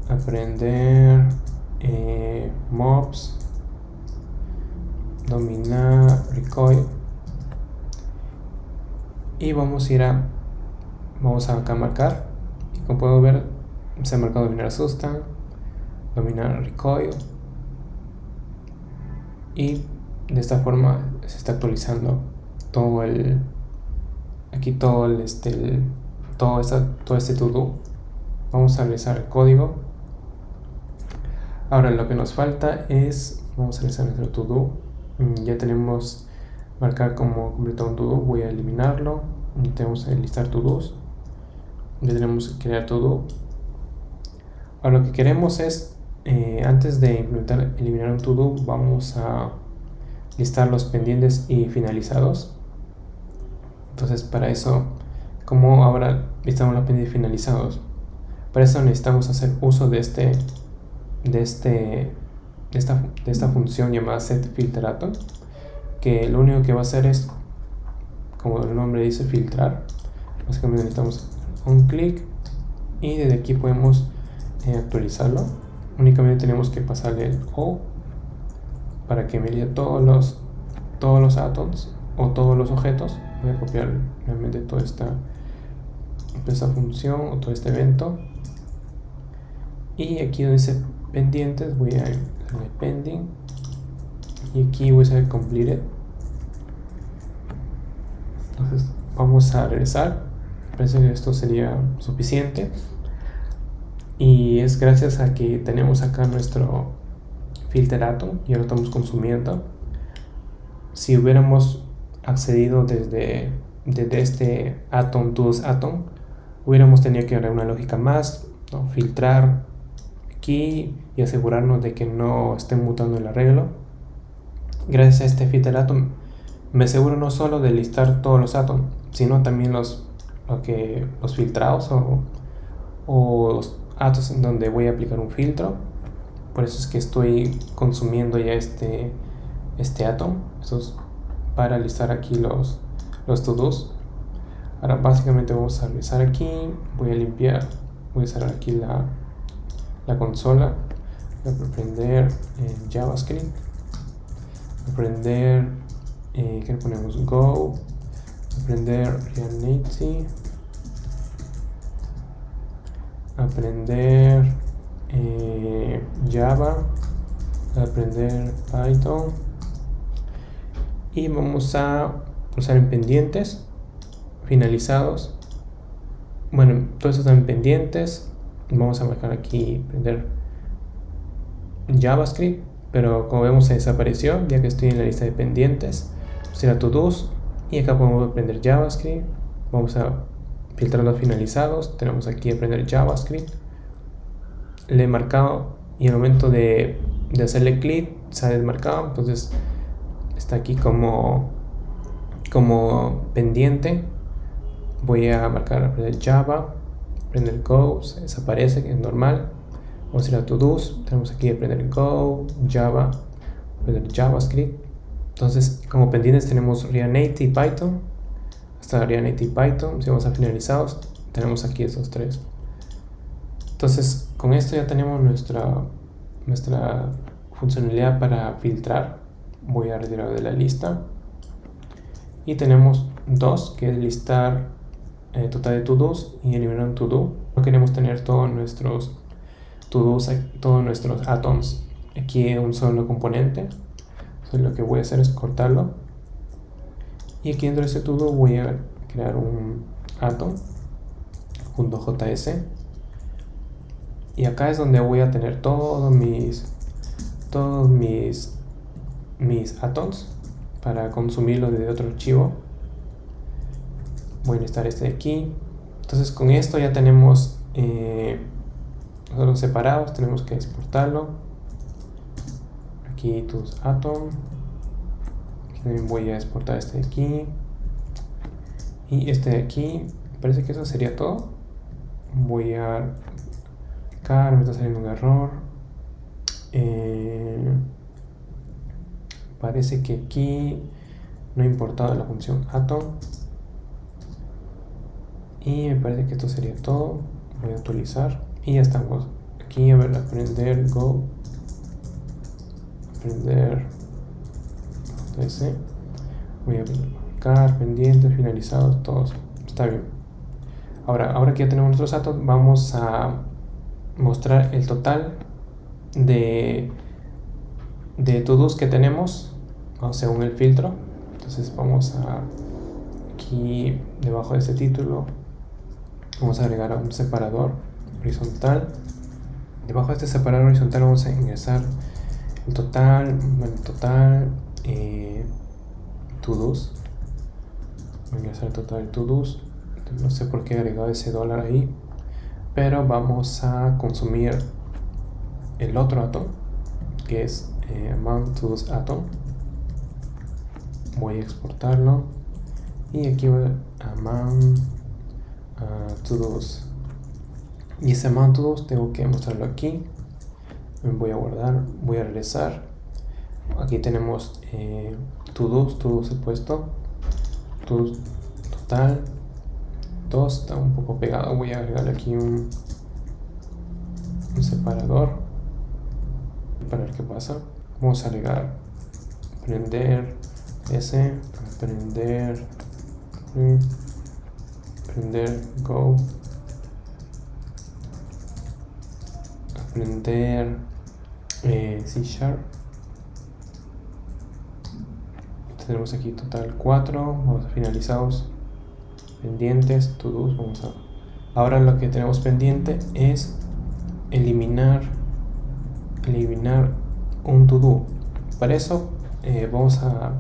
[SPEAKER 1] aprender mobs, dominar recoil, y vamos a ir vamos a acá marcar, y como puedo ver se ha marcado dominar substab, dominar recoil, y de esta forma se está actualizando todo este to do. Vamos a realizar el código. Ahora lo que nos falta es, vamos a realizar nuestro to do. Ya tenemos marcar como completado un to do, voy a eliminarlo. Tenemos que listar to dos, ya tenemos que crear to do. Ahora lo que queremos es, antes de eliminar un to do, vamos a listar los pendientes y finalizados. Entonces para eso, como ahora listamos los pendientes finalizados, para eso necesitamos hacer uso de esta función llamada setFilterAtom, que lo único que va a hacer es, como el nombre dice, filtrar. Básicamente necesitamos un clic, y desde aquí podemos actualizarlo. Únicamente tenemos que pasarle el O para que me lea todos los atoms o todos los objetos. Voy a copiar realmente toda esta función o todo este evento, y aquí donde dice pendientes voy a darle pending, y aquí voy a hacer completed. Entonces vamos a regresar. Parece que esto sería suficiente, y es gracias a que tenemos acá nuestro filteratom y ahora lo estamos consumiendo. Si hubiéramos accedido desde este atom tools atom, hubiéramos tenido que dar una lógica más, ¿no? Filtrar aquí y asegurarnos de que no esté mutando el arreglo. Gracias a este filteratom me aseguro no solo de listar todos los atoms, sino también los filtrados o los atoms en donde voy a aplicar un filtro. Por eso es que estoy consumiendo ya este atom. Esto es para listar aquí los to-dos. Ahora básicamente vamos a revisar aquí, voy a limpiar, voy a cerrar aquí la consola, voy a aprender JavaScript, aprender, ¿qué le ponemos? Go, aprender React Native, aprender Java, aprender Python, y vamos a usar en pendientes finalizados. Bueno, todo esto está en pendientes. Vamos a marcar aquí aprender JavaScript, pero como vemos se desapareció ya que estoy en la lista de pendientes. Será to-dos, y acá podemos aprender JavaScript. Vamos a filtrar los finalizados. Tenemos aquí aprender JavaScript. Le he marcado, y al momento de hacerle clic se ha desmarcado, entonces está aquí como pendiente. Voy a marcar aprender Java, aprender Go, se desaparece, que es normal. Vamos a ir a to-dos, tenemos aquí aprender Go, Java, aprender JavaScript. Entonces como pendientes tenemos React Native y Python. Hasta React Native y Python. Si vamos a finalizados, tenemos aquí estos tres. Entonces con esto ya tenemos nuestra funcionalidad para filtrar. Voy a retirarlo de la lista, y tenemos dos, que es listar total de to-dos y eliminar un to-do. No queremos tener todos nuestros to-dos, todos nuestros atoms aquí en un solo componente. Entonces lo que voy a hacer es cortarlo, Y aquí dentro de este todo voy a crear un atom.js. Y acá es donde voy a tener todos mis atoms para consumirlo desde otro archivo. Voy a necesitar este de aquí. Entonces con esto ya tenemos nosotros separados. Tenemos que exportarlo. Aquí tus atom. Aquí también voy a exportar este de aquí. Y este de aquí. Parece que eso sería todo. Voy a... Acá me está saliendo un error. Parece que aquí no he importado la función atom. Y me parece que esto sería todo. Voy a actualizar. Y ya estamos. Aquí a ver, aprender go. Aprender. Ese. Voy a marcar pendientes, finalizados, todos. Está bien. Ahora que ya tenemos nuestros atoms, vamos a mostrar el total de to-dos que tenemos, ¿no? Según el filtro. Entonces vamos a aquí debajo de este título vamos a agregar un separador horizontal. Debajo de este separador horizontal vamos a ingresar el total to-dos. Voy a ingresar el total to-dos. No sé por qué he agregado ese dólar ahí, pero vamos a consumir el otro atom, que es amount to-dos atom. Voy a exportarlo y aquí voy a amount to-dos, y ese amount to-dos tengo que mostrarlo aquí. Voy a guardar, voy a regresar. Aquí tenemos to-dos he puesto, to total 2, está un poco pegado. Voy a agregarle aquí un separador para ver qué pasa. Vamos a agregar aprender s, aprender go, aprender C#. Tenemos aquí total 4, vamos a finalizados, pendientes, to-dos. Ahora lo que tenemos pendiente es eliminar un to-do. Para eso vamos a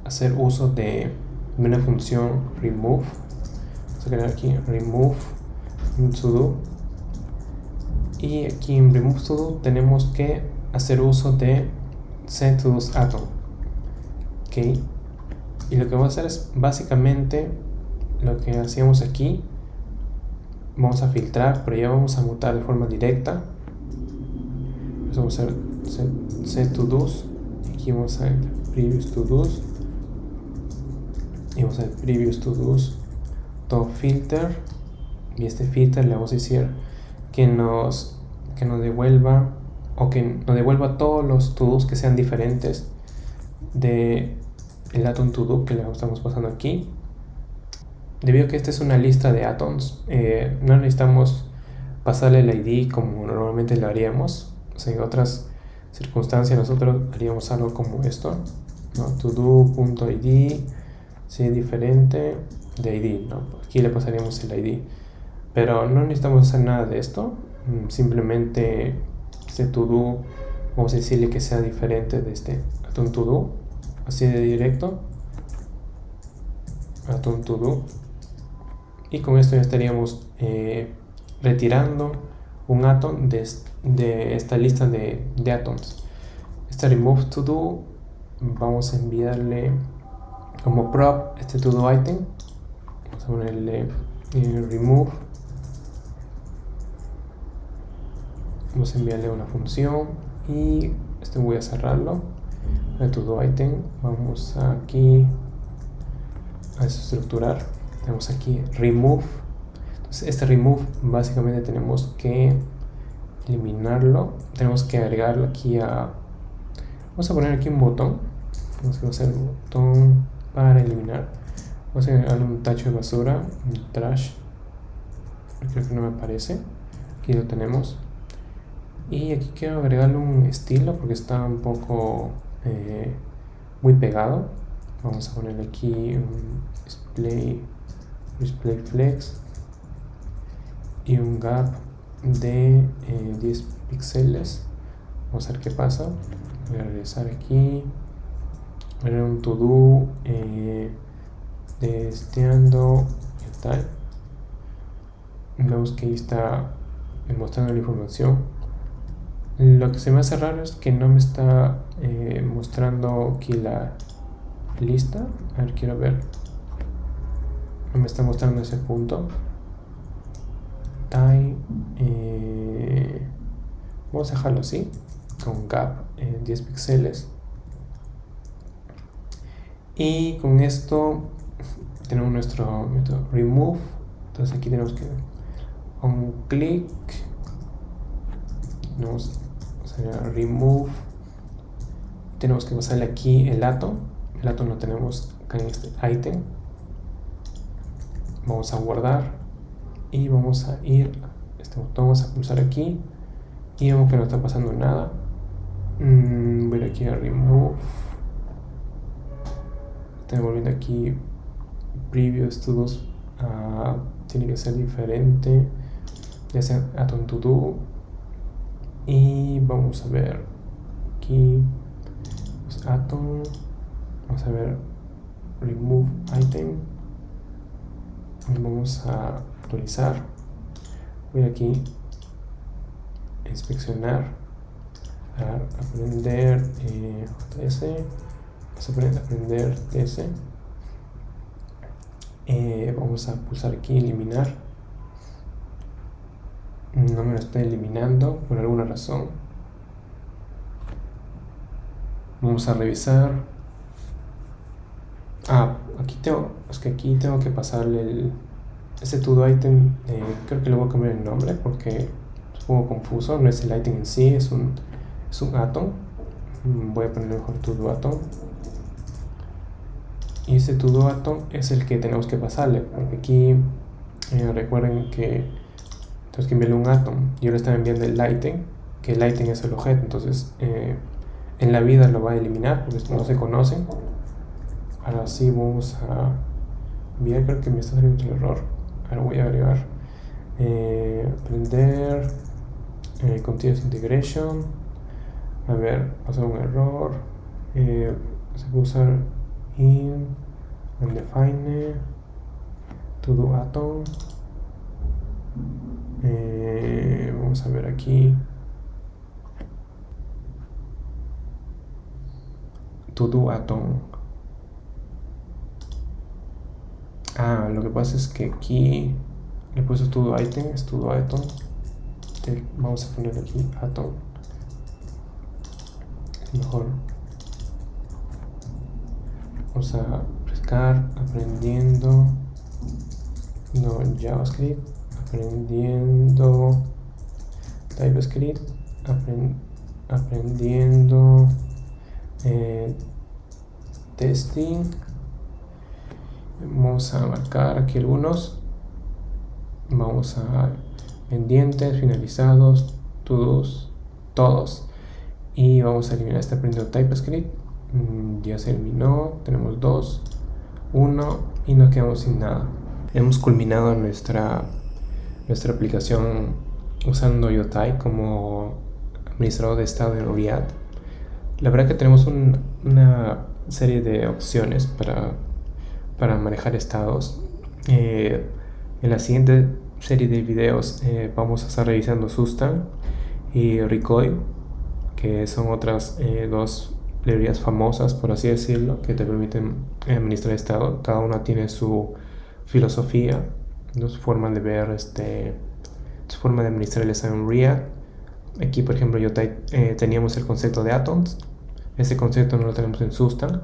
[SPEAKER 1] hacer uso de una función remove. Vamos a crear aquí remove to-do, y aquí en remove to-do tenemos que hacer uso de set-to-dos atom. Okay. Y lo que vamos a hacer es básicamente lo que hacíamos aquí. Vamos a filtrar, pero ya vamos a mutar de forma directa. Entonces vamos a hacer set-to-dos. Aquí vamos a previous to-dos. Y vamos a hacer previous to-dos top filter. Y este filter le vamos a decir que nos devuelva, o que nos devuelva todos los to-dos que sean diferentes de el atom to-do que le estamos pasando aquí. Debido a que esta es una lista de atoms, no necesitamos pasarle el ID como normalmente lo haríamos. O sea, en otras circunstancias nosotros haríamos algo como esto, ¿no? To-do.id, sí, diferente de ID, ¿no? Aquí le pasaríamos el ID, pero no necesitamos hacer nada de esto. Simplemente este to-do vamos a decirle que sea diferente de este atom to-do, así de directo, atom to-do. Y con esto ya estaríamos retirando un atom de esta lista de atoms. Este remove to do, vamos a enviarle como prop este to do item. Vamos a ponerle remove. Vamos a enviarle una función y este voy a cerrarlo. El to do item, vamos aquí a estructurar. Tenemos aquí remove. Entonces este remove básicamente tenemos que eliminarlo. Tenemos que agregarlo aquí a... Vamos a poner aquí un botón. Vamos a hacer un botón para eliminar. Vamos a agregarle un tacho de basura, un trash. Creo que no me aparece. Aquí lo tenemos. Y aquí quiero agregarle un estilo porque está un poco muy pegado. Vamos a poner aquí un display flex y un gap de 10 píxeles. Vamos a ver qué pasa. Voy a regresar aquí. Voy a ver un to do testeando y tal. Vemos que ahí está mostrando la información. Lo que se me hace raro es que no me está mostrando aquí la lista. A ver, quiero ver. No me está mostrando ese punto. Vamos a dejarlo así, con gap en 10 píxeles. Y con esto tenemos nuestro método remove. Entonces aquí tenemos que on click, vamos a remove. Tenemos que pasarle aquí el atom. El atom lo tenemos acá en este item. Vamos a guardar y vamos a ir a este botón, vamos a pulsar aquí y vemos que no está pasando nada. Voy a ir aquí a remove. Estoy volviendo aquí previous to dos. Tiene que ser diferente, ya sea atom to do. Y vamos a ver aquí atom, vamos a ver remove item, vamos a actualizar. Voy aquí a inspeccionar, a aprender JS, vamos a aprender TS. Vamos a pulsar aquí eliminar. No me lo está eliminando por alguna razón. Vamos a revisar. Aquí tengo que pasarle ese todo item. Creo que le voy a cambiar el nombre porque es un poco confuso. No es el item en sí, es un atom. Voy a poner mejor todo atom. Y ese todo atom es el que tenemos que pasarle, porque aquí recuerden que tenemos que enviarle un atom. Yo le estaba enviando el item, que el item es el objeto. Entonces en la vida lo va a eliminar porque esto no se conoce. Ahora sí vamos a enviar. Creo que me está saliendo el error. Ahora voy a agregar aprender continuous integration. A ver, pasó un error. Se puede usar in undefined to do atom. Vamos a ver aquí to do atom. Lo que pasa es que aquí le he puesto todo item, es todo atom. Vamos a poner aquí atom. Mejor. Vamos a buscar aprendiendo JavaScript, aprendiendo TypeScript, aprendiendo testing. Vamos a marcar aquí algunos. Vamos a pendientes, finalizados, todos. Y vamos a eliminar este aprendiendo TypeScript. Ya se eliminó. Tenemos 2, 1 y nos quedamos sin nada. Hemos culminado nuestra aplicación usando Yotai como administrador de estado en React. La verdad que tenemos una serie de opciones para manejar estados. En la siguiente serie de videos vamos a estar revisando Sustan y Recoil, que son otras dos librerías famosas, por así decirlo, que te permiten administrar estado. Cada una tiene su filosofía, su forma de ver, su forma de administrar el estado en React. Aquí, por ejemplo, teníamos el concepto de atoms. Ese concepto no lo tenemos en Sustan,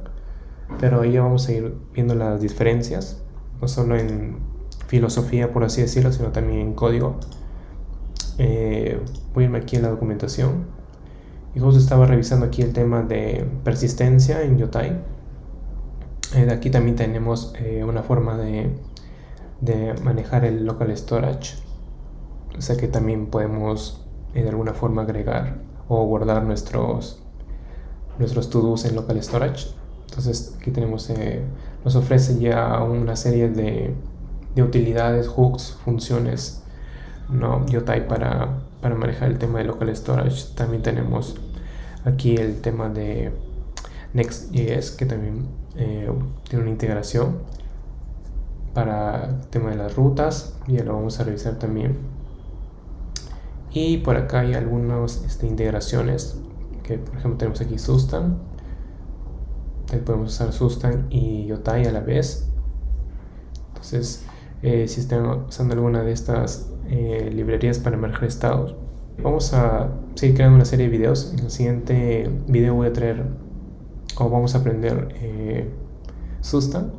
[SPEAKER 1] pero ahí vamos a ir viendo las diferencias, no solo en filosofía, por así decirlo, sino también en código. Voy a irme aquí en la documentación y justo estaba revisando aquí el tema de persistencia en Yotai. Aquí también tenemos una forma de manejar el local storage, o sea que también podemos de alguna forma agregar o guardar nuestros to-dos en local storage. Entonces aquí tenemos, nos ofrece ya una serie de utilidades, hooks, funciones, ¿no? Yotai para manejar el tema de local storage. También tenemos aquí el tema de Next.js, que también tiene una integración para el tema de las rutas, y ya lo vamos a revisar también. Y por acá hay algunas integraciones, que por ejemplo tenemos aquí Sustan. Podemos usar Sustan y Yotai a la vez. Entonces, si están usando alguna de estas librerías para manejar estados, vamos a seguir creando una serie de videos. En el siguiente video voy a traer, o vamos a aprender Sustan,